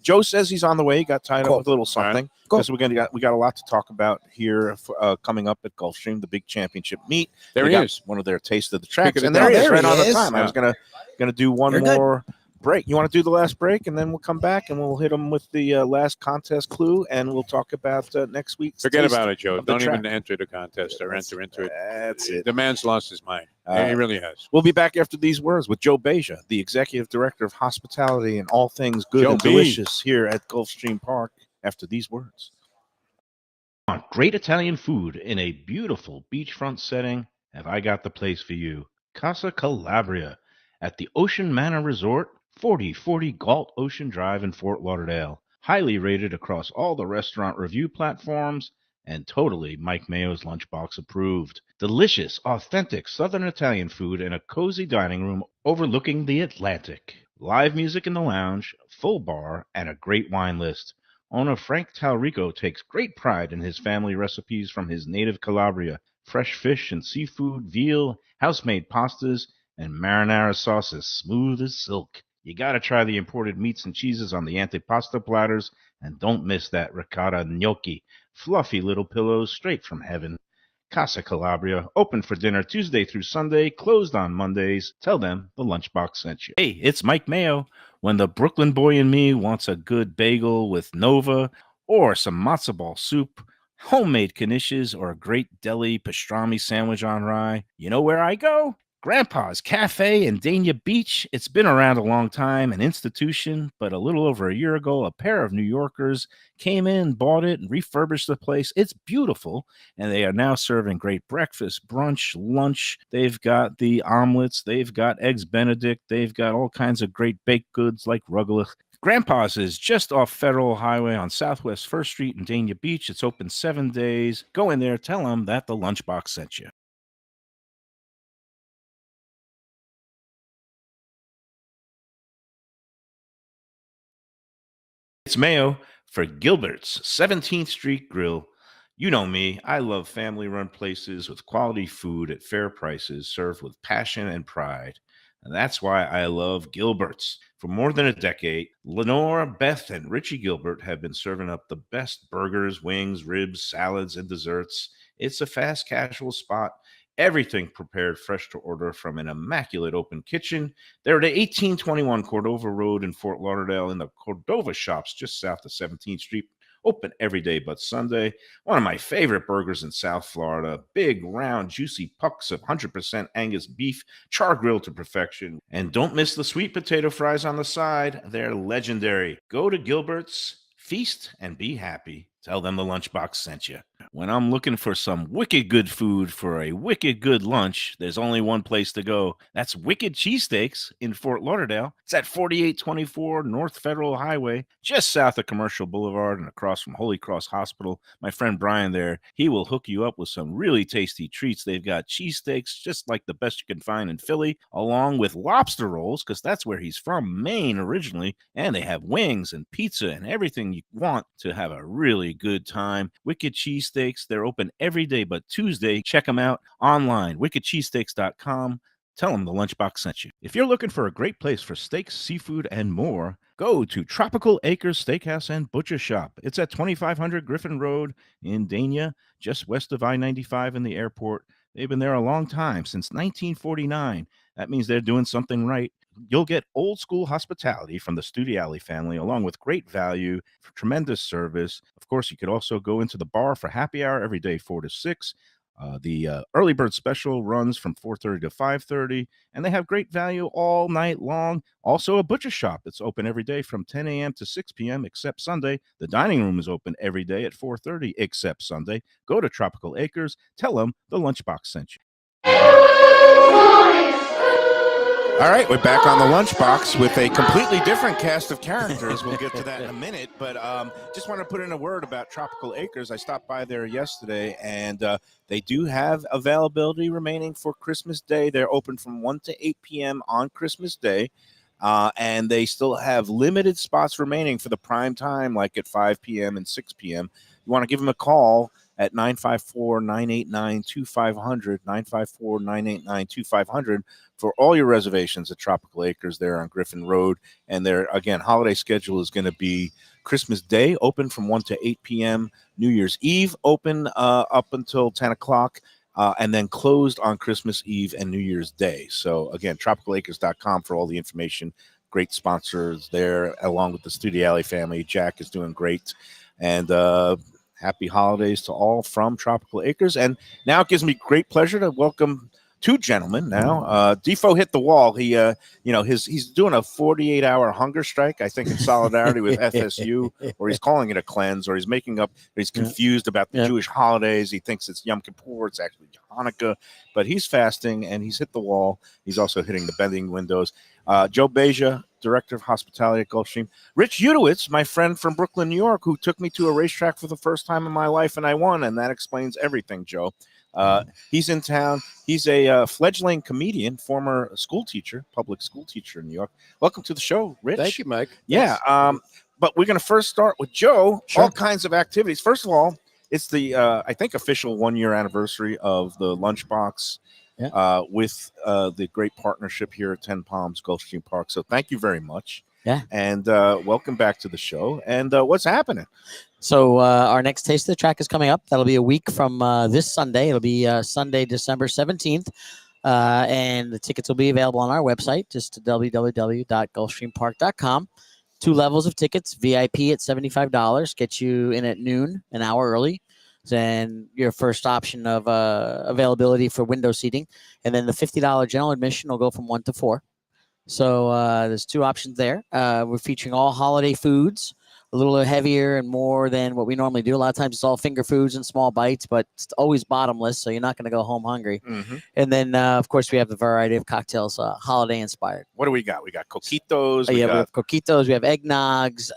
Joe says he's on the way. He got tied Cool. up with a little something. Cool. Because we got a lot to talk about here coming up at Gulfstream, the big championship meet. There They he got is. one of their taste of the tracks, Speaking and of there he that, is, right there on he the is. time. I was gonna do one You're good. more break. You want to do the last break, and then we'll come back and we'll hit them with the last contest clue, and we'll talk about next week's. Forget taste about it, Joe. of the Don't even track. enter the contest or enter into it. That's it. The man's lost his mind. Uh, He really has. We'll be back after these words with Joe Beja, the Executive Director of Hospitality and all things good Joe and B. delicious here at Gulfstream Park. After these words. Want great Italian food in a beautiful beachfront setting? Have I got the place for you? Casa Calabria at the Ocean Manor Resort, 4040 Galt Ocean Drive in Fort Lauderdale. Highly rated across all the restaurant review platforms and totally Mike Mayo's Lunchbox approved. Delicious, authentic Southern Italian food in a cozy dining room overlooking the Atlantic. Live music in the lounge, full bar, and a great wine list. Owner Frank Talrico takes great pride in his family recipes from his native Calabria. Fresh fish and seafood, veal, house-made pastas, and marinara sauces smooth as silk. You gotta try the imported meats and cheeses on the antipasta platters, and don't miss that ricotta gnocchi. Fluffy little pillows straight from heaven. Casa Calabria, open for dinner Tuesday through Sunday, closed on Mondays. Tell them the Lunchbox sent you. Hey, it's Mike Mayo. When the Brooklyn boy in me wants a good bagel with Nova or some matzo ball soup, homemade knishes, or a great deli pastrami sandwich on rye, you know where I go? Grandpa's Cafe in Dania Beach. It's been around a long time, an institution, but a little over a year ago, a pair of New Yorkers came in, bought it, and refurbished the place. It's beautiful, and they are now serving great breakfast, brunch, lunch. They've got the omelets, they've got eggs Benedict, they've got all kinds of great baked goods like rugelach. Grandpa's is just off Federal Highway on Southwest 1st Street in Dania Beach. It's open 7 days. Go in there, tell them that the Lunchbox sent you. It's Mayo for Gilbert's 17th Street Grill. You know me, I love family-run places with quality food at fair prices served with passion and pride. And that's why I love Gilbert's. For more than a decade, Lenore, Beth, and Richie Gilbert have been serving up the best burgers, wings, ribs, salads, and desserts. It's a fast casual spot. Everything prepared fresh to order from an immaculate open kitchen. They're at 1821 Cordova Road in Fort Lauderdale in the Cordova Shops just south of 17th Street. Open every day but Sunday. One of my favorite burgers in South Florida. Big, round, juicy pucks of 100% Angus beef, char grilled to perfection. And don't miss the sweet potato fries on the side. They're legendary. Go to Gilbert's, feast, and be happy. Tell them the Lunchbox sent you. When I'm looking for some wicked good food for a wicked good lunch, there's only one place to go. That's Wicked Cheesesteaks in Fort Lauderdale. It's at 4824 North Federal Highway, just south of Commercial Boulevard and across from Holy Cross Hospital. My friend Brian there, he will hook you up with some really tasty treats. They've got cheesesteaks, just like the best you can find in Philly, along with lobster rolls, because that's where he's from, Maine originally. And they have wings and pizza and everything you want to have a really good time. Wicked Cheesesteaks. They're open every day but Tuesday. Check them out online, wickedcheesesteaks.com. Tell them the Lunchbox sent you. If you're looking for a great place for steaks, seafood, and more, go to Tropical Acres Steakhouse and Butcher Shop. It's at 2500 Griffin Road in Dania, just west of I-95 and the airport. They've been there a long time, since 1949. That means they're doing something right. You'll get old school hospitality from the Studiali family, along with great value, tremendous service. Of course, you could also go into the bar for happy hour every day, 4 to 6. The early bird special runs from 4:30 to 5:30, and they have great value all night long. Also, a butcher shop that's open every day from 10 a.m. to 6 p.m. except Sunday. The dining room is open every day at 4:30 except Sunday. Go to Tropical Acres. Tell them the Lunchbox sent you. All right, we're back on the Lunchbox with a completely different cast of characters. We'll get to that in a minute, but just want to put in a word about Tropical Acres. I stopped by there yesterday, and they do have availability remaining for Christmas Day. They're open from 1 to 8 p.m. on Christmas Day, and they still have limited spots remaining for the prime time, like at 5 p.m. and 6 p.m. You want to give them a call at 954-989-2500, 954-989-2500 for all your reservations at Tropical Acres there on Griffin Road. And their, again, holiday schedule is going to be Christmas Day, open from 1 to 8 p.m., New Year's Eve, open up until 10 o'clock, and then closed on Christmas Eve and New Year's Day. So, again, tropicalacres.com for all the information. Great sponsors there, along with the Studiali family. Jack is doing great. And happy holidays to all from Tropical Acres. And now it gives me great pleasure to welcome two gentlemen now. Defo hit the wall. He, he's doing a 48-hour hunger strike, I think, in solidarity with FSU, or he's calling it a cleanse, or he's making up, he's confused about the Jewish holidays. He thinks it's Yom Kippur. It's actually Hanukkah, but he's fasting and he's hit the wall. He's also hitting the bending windows. Joe Beja, Director of Hospitality at Gulfstream. Rich Udowitz, my friend from Brooklyn, New York, who took me to a racetrack for the first time in my life, and I won, and that explains everything, Joe. He's in town. He's a fledgling comedian, former school teacher, public school teacher in New York. Welcome to the show, Rich. Thank you, Mike. Yeah, but we're going to first start with Joe. Sure. All kinds of activities. First of all, it's the, I think, official 1-year anniversary of the Lunchbox. With the great partnership here at 10 Palms Gulfstream Park. So thank you very much. Yeah. And welcome back to the show. And what's happening? So our next Taste of the Track is coming up. That'll be a week from this Sunday. It'll be Sunday, December 17th. And the tickets will be available on our website, just www.gulfstreampark.com. 2 levels of tickets. VIP at $75. Get you in at noon, an hour early. Then your first option of availability for window seating. And then the $50 general admission will go from 1 to 4. So there's 2 options there. We're featuring all holiday foods, a little heavier and more than what we normally do. A lot of times it's all finger foods and small bites, but it's always bottomless, so you're not going to go home hungry. Mm-hmm. And then, of course, we have the variety of cocktails, holiday inspired. What do we got? We got coquitos. We have coquitos. We have eggnogs.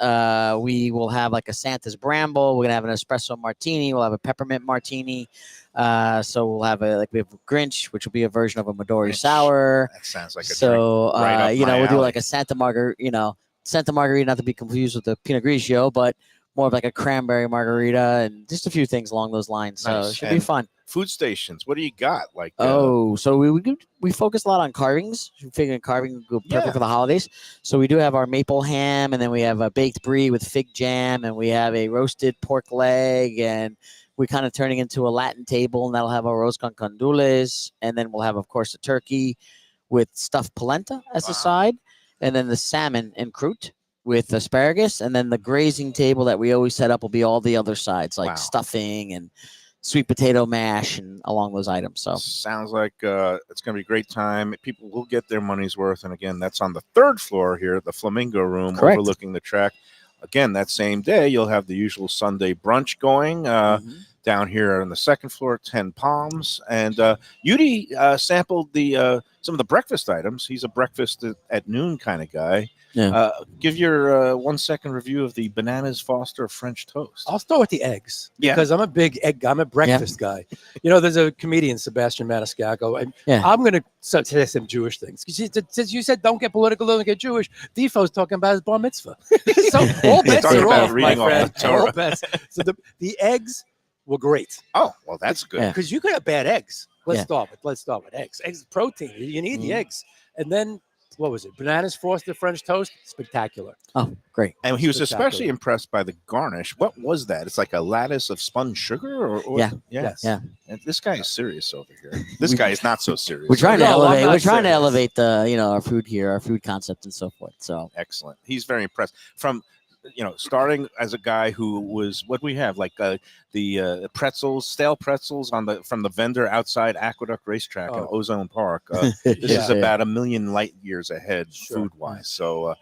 We will have like a Santa's Bramble. We're going to have an espresso martini. We'll have a peppermint martini. So we'll have we have Grinch, which will be a version of a Midori sour. That sounds like a so drink right up my we'll do alley. like a Santa Margarita, not to be confused with the Pinot Grigio, but more of like a cranberry margarita and just a few things along those lines. So Nice. it should be fun. Food stations. What do you got? Like So we focus a lot on carvings. We figure carving would go perfect for the holidays. So we do have our maple ham, and then we have a baked brie with fig jam, and we have a roasted pork leg, and we're kind of turning into a Latin table, and that'll have our roast con candules, and then we'll have, of course, a turkey with stuffed polenta as a side, and then the salmon en croûte with asparagus, and then the grazing table that we always set up will be all the other sides, like stuffing and sweet potato mash and along those items. So sounds like it's going to be a great time. People will get their money's worth. And again, that's on the 3rd floor here at the Flamingo Room, Correct. overlooking the track. Again, that same day, you'll have the usual Sunday brunch going. down here on the second floor, 10 Palms. And Yudi sampled the some of the breakfast items. He's a breakfast at noon kind of guy. Yeah. Give your 1 second review of the Bananas Foster French toast. I'll start with the eggs Yeah. because I'm a big egg. I'm a breakfast guy. You know, there's a comedian, Sebastian Maniscalco, and Yeah. I'm going to say some Jewish things. Since you said don't get political, don't get Jewish, Defoe's talking about his bar mitzvah. So all bets Talking are about off, my reading off friend. the Torah. All bets. So the eggs were great Oh, well, that's good. Yeah. because you could have bad eggs. Let's Yeah. start with eggs. Eggs, protein. You need the Mhm. eggs, and then what was it? Bananas Foster French toast, spectacular. Oh, great. And he was Spectacular. especially impressed by the garnish. What was that? It's like a lattice of spun sugar? Or Yeah. Yes. Yeah. And this guy is serious over here. This guy is not so serious. We're trying to No, I'm elevate. not We're trying to serious. elevate the our food here, our food concept, and so forth. So Excellent. He's very impressed. From starting as a guy who was what we have like the pretzels, stale pretzels from the vendor outside Aqueduct Racetrack in Oh. Ozone Park. This is Yeah. about a million light years ahead Sure. food wise. So,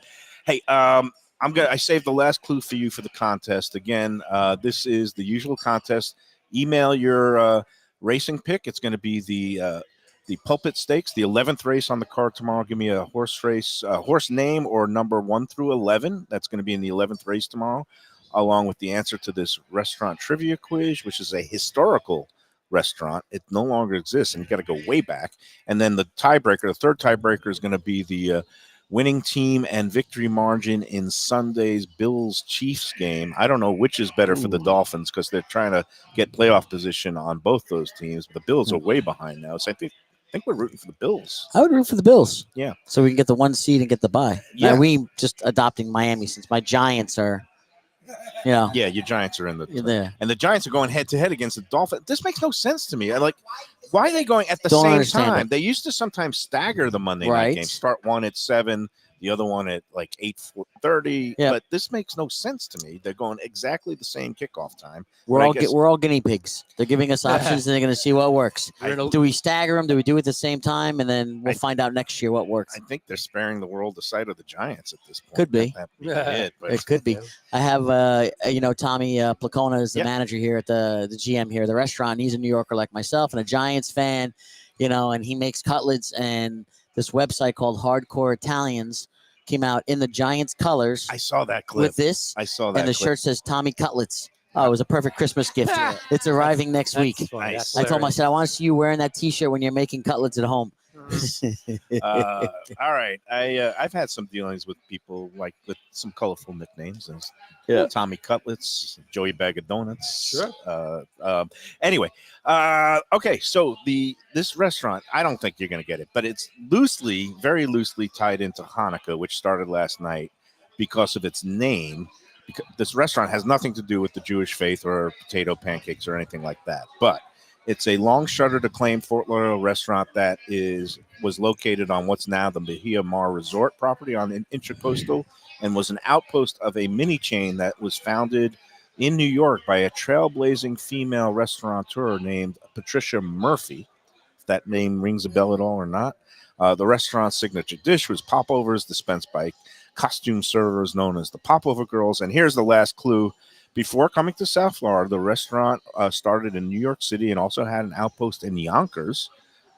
hey, I saved the last clue for you for the contest. Again, this is the usual contest. Email your racing pick. It's going to be the Pulpit Stakes, the 11th race on the card tomorrow. Give me a horse race, horse name or number 1 through 11. That's going to be in the 11th race tomorrow, along with the answer to this restaurant trivia quiz, which is a historical restaurant. It no longer exists, and you got to go way back. And then the tiebreaker, the third tiebreaker, is going to be the winning team and victory margin in Sunday's Bills-Chiefs game. I don't know which is better for the Dolphins because they're trying to get playoff position on both those teams. The Bills are way behind now, so I think we're rooting for the Bills. I would root for the Bills. Yeah. So we can get the 1 seed and get the bye. Yeah. We just adopting Miami since my Giants are, Yeah, your Giants are in the there. and the Giants are going head to head against the Dolphins. This makes no sense to me. I like, why are they going at the Don't same understand time? it. They used to sometimes stagger the Monday Right. night games. Start one at 7, the other one at like 8:30. Yeah. But this makes no sense to me. They're going exactly the same kickoff time. We're But I all guess- we're all guinea pigs. They're giving us options, and they're going to see what works. Do we stagger them? Do we do it at the same time? And then we'll find out next year what works. I think they're sparing the world the sight of the Giants at this point. Could be. That would be it, but It could be. I have, Tommy Placona is the Yeah. manager here at the GM here at the restaurant. He's a New Yorker like myself and a Giants fan, and he makes cutlets. And this website called Hardcore Italians came out in the Giants colors I saw that clip. with this, I saw that and the clip. shirt says Tommy Cutlets. Oh, it was a perfect Christmas gift. It's arriving next week. Nice. I told him, I said, I want to see you wearing that T-shirt when you're making cutlets at home. All right. I've had some dealings with people like with some colorful nicknames. And Yeah. Tommy Cutlets, Joey Bag of Donuts. Sure. Anyway, okay. So this restaurant, I don't think you're going to get it, but it's very loosely tied into Hanukkah, which started last night because of its name. Because this restaurant has nothing to do with the Jewish faith or potato pancakes or anything like that, but it's a long shuttered acclaimed Fort Lauderdale restaurant that was located on what's now the Bahia Mar Resort property on Intracoastal, and was an outpost of a mini chain that was founded in New York by a trailblazing female restaurateur named Patricia Murphy. If that name rings a bell at all or not. The restaurant's signature dish was popovers dispensed by costume servers known as the Popover Girls. And here's the last clue. Before coming to South Florida, the restaurant started in New York City and also had an outpost in Yonkers,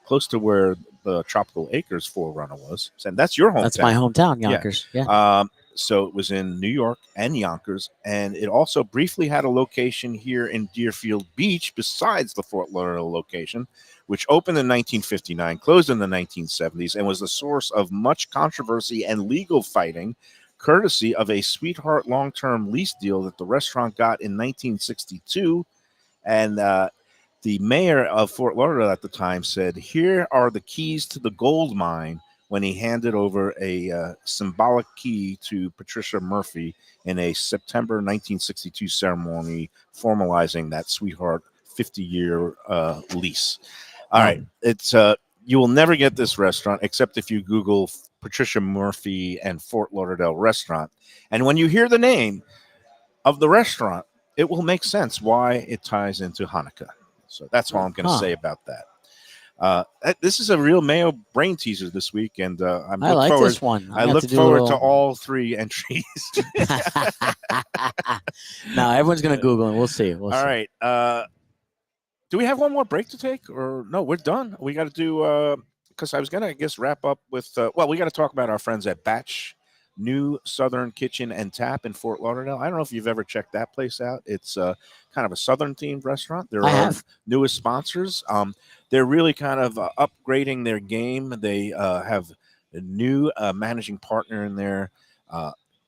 close to where the Tropical Acres Forerunner was. And that's your hometown. That's my hometown, Yonkers. Yeah. So it was in New York and Yonkers, and it also briefly had a location here in Deerfield Beach besides the Fort Lauderdale location, which opened in 1959, closed in the 1970s, and was the source of much controversy and legal fighting, courtesy of a sweetheart long-term lease deal that the restaurant got in 1962. And the mayor of Fort Lauderdale at the time said, "Here are the keys to the gold mine," when he handed over a symbolic key to Patricia Murphy in a September 1962 ceremony formalizing that sweetheart 50-year lease. All right. It's you will never get this restaurant except if you Google Patricia Murphy and Fort Lauderdale restaurant. And when you hear the name of the restaurant, it will make sense why it ties into Hanukkah. So that's all I'm going to say about that. This is a real Mayo brain teaser this week, and I like this one. I look forward to all 3 entries. No, everyone's going to Google it. We'll see. All right. Do we have one more break to take, or no? We're done. We got to do because I was gonna, I guess, wrap up with. Well, we got to talk about our friends at Batch New Southern Kitchen and Tap in Fort Lauderdale. I don't know if you've ever checked that place out. It's kind of a Southern themed restaurant. They're I our have. newest sponsors. They're really kind of upgrading their game. They have a new managing partner in there,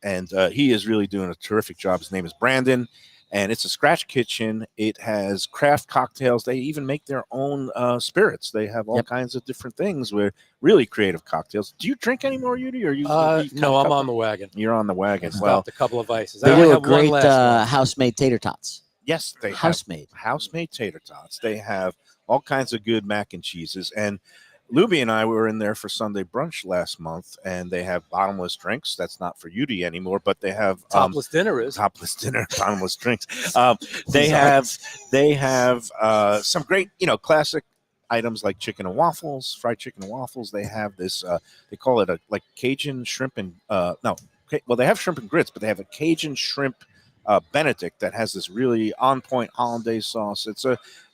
and he is really doing a terrific job. His name is Brandon. And it's a scratch kitchen. It has craft cocktails. They even make their own spirits. They have all kinds of different things with really creative cocktails. Do you drink anymore, Yudi? Or you? No, I'm on the wagon. You're on the wagon. Stopped Well, a couple of ices. They I do only a have one great last one. house-made tater tots. yes, they House-made. have house-made tater tots. They have all kinds of good mac and cheeses. And Lubie and I were in there for Sunday brunch last month, and they have bottomless drinks. That's not for Yudi anymore, but they have Topless dinner is. topless dinner, bottomless drinks. They have some great, classic items like chicken and waffles, fried chicken and waffles. They have this, they call it like Cajun shrimp and they have shrimp and grits, but they have a Cajun shrimp Benedict that has this really on point hollandaise sauce.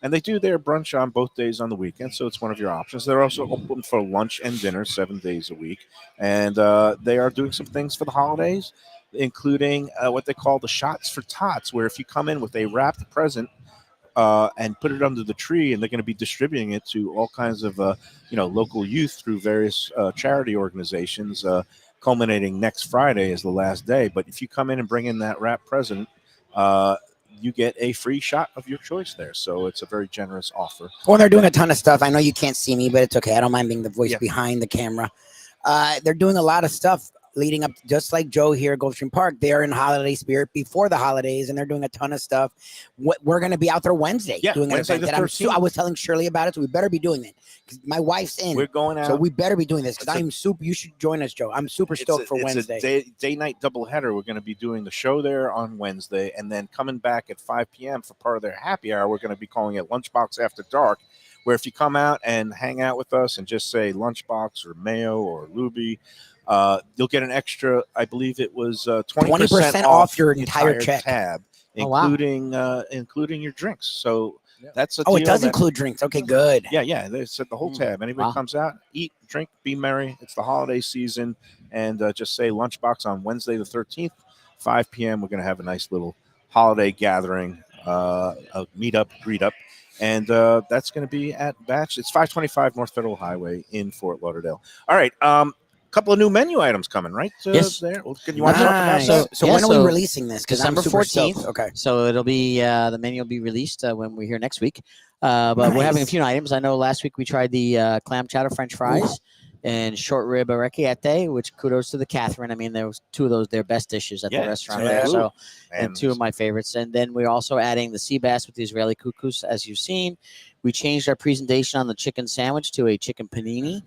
And they do their brunch on both days on the weekend, so it's one of your options. They're also open for lunch and dinner 7 days a week, and they are doing some things for the holidays, including what they call the shots for tots, where if you come in with a wrapped present and put it under the tree, and they're going to be distributing it to all kinds of local youth through various charity organizations. Culminating next Friday is the last day. But if you come in and bring in that wrap present, you get a free shot of your choice there. So it's a very generous offer. Well, they're doing a ton of stuff. I know you can't see me, but it's okay. I don't mind being the voice behind the camera. They're doing a lot of stuff leading up, just like Joe here at Gulfstream Park. They're in holiday spirit before the holidays, and they're doing a ton of stuff. We're going to be out there Wednesday doing an Wednesday event the that 13th. I was telling Shirley about it, so we better be doing it. 'Cause my wife's in. We're going out. So we better be doing this because I'm super. You should join us, Joe. I'm super stoked for Wednesday. It's a day-night doubleheader. We're going to be doing the show there on Wednesday, and then coming back at 5 p.m. for part of their happy hour. We're going to be calling it Lunchbox After Dark, where if you come out and hang out with us and just say Lunchbox or Mayo or Lubie, you'll get an extra, I believe it was 20% off your entire check. tab, Oh, wow. including your drinks. So that's a Oh, it deal does that- include drinks. Okay, good. Yeah. They said the whole tab. Anybody Wow. comes out, eat, drink, be merry. It's the holiday season, and just say Lunchbox on Wednesday the 13th, 5 p.m. We're going to have a nice little holiday gathering, a meet up, greet up, and that's going to be at Batch. It's 525 North Federal Highway in Fort Lauderdale. All right. Couple of new menu items coming, right? Yes. There. Well, you want to talk about Nice. that? So yeah, when are so we releasing this? Because I'm December super 14th. stoked. Okay. So it'll be the menu will be released when we're here next week. But we're having a Nice. few items. I know last week we tried the clam chowder French fries and short rib orecchiette, which kudos to the Catherine. I mean, there was two of those their best dishes at the restaurant yeah. there. So And and two of my favorites. And then we're also adding the sea bass with the Israeli couscous, as you've seen. We changed our presentation on the chicken sandwich to a chicken panini.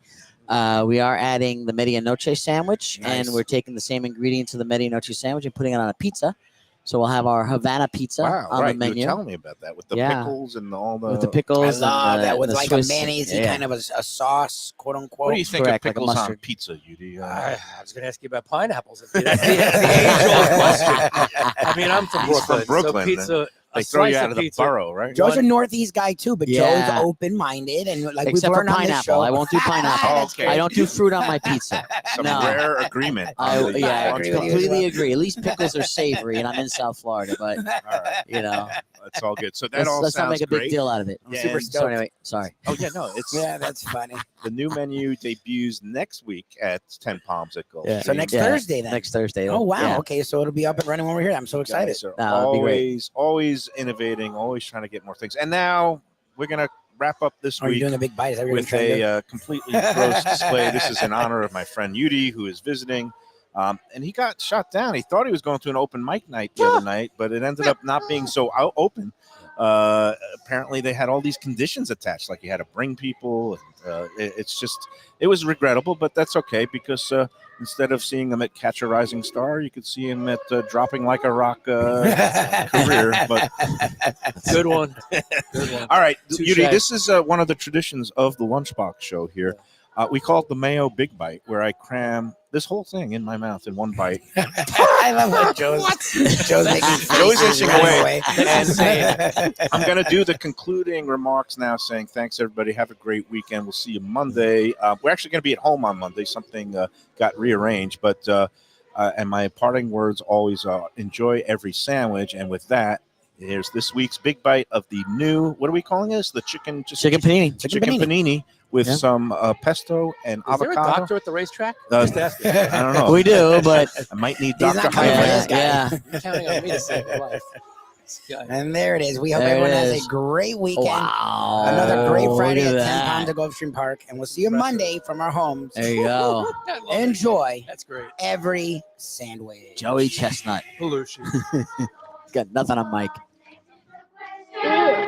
We are adding the medianoche sandwich, Nice. and we're taking the same ingredients of the medianoche sandwich and putting it on a pizza. So we'll have our Havana pizza wow, on right. the menu You were telling me about that with the Yeah. pickles and all the with the I pickles. love and the, that with and the like Swiss. a mayonnaise Yeah. kind of a sauce, quote unquote. What do you think Correct, of like a pickles on mustard. pizza, Yudi? I was going to ask you about pineapples. That's the age-old question. I mean, I'm from He's Brooklyn. from Brooklyn, So pizza, They a throw you slice out of the pizza. borough, right? Joe's a One- Northeast guy too, but Yeah. Joe's open-minded and like Except we've for learned on this pineapple. show. I won't do pineapple. Oh, okay. I don't do fruit on my pizza. Some No. rare agreement. I on the yeah, I agree with you as completely well. agree. At least pickles are savory, and I'm in South Florida, but All right. you know, That's all good. So that all let's not sounds make a big great. deal out of it. Yeah, super and- stoked. So anyway, sorry. Oh yeah, no, it's Yeah, that's funny. the new menu debuts next week at 10 Palms at Gulf. Yeah. So next Yeah. Thursday then. Next Thursday. Oh wow. Yeah. Okay, so it'll be up and running when we're here. I'm so excited. Guys are No, it'd be great. always innovating, always trying to get more things. And now we're gonna wrap up this Are you week doing a big bite? Is that what you're with trying to do? a completely gross display. This is in honor of my friend Yudi, who is visiting. And he got shot down. He thought he was going to an open mic night the other night, but it ended up not being so open. Apparently, they had all these conditions attached, like you had to bring people. And, it was regrettable, but that's okay because instead of seeing him at Catch a Rising Star, you could see him at Dropping Like a Rock career. But Good one. Good one. all right, Touche. Yudi, this is one of the traditions of the Lunchbox show here. We call it the Mayo Big Bite, where I cram this whole thing in my mouth in one bite. I love what Joe's making Joey's faces inching running away. And I'm going to do the concluding remarks now, saying thanks, everybody. Have a great weekend. We'll see you Monday. We're actually going to be at home on Monday. Something got rearranged. But and my parting words always are, enjoy every sandwich. And with that, here's this week's Big Bite of the new, what are we calling this? The chicken panini. Chicken panini with some pesto and Is there a avocado. doctor at the racetrack? Just asking. I don't know. We do, but I might need He's Dr. not coming for Hyman. this guy. yeah. You're counting on me to save your life. This guy. And there it is. We hope There it everyone has is. a great weekend. Wow. Another great Friday Look at at 10 that. pounds at Gulfstream Park. And we'll see you Monday from our homes. There you go. I love it. Enjoy That's great. every sandwich. Joey Chestnut. Pollution. Got nothing on Mike.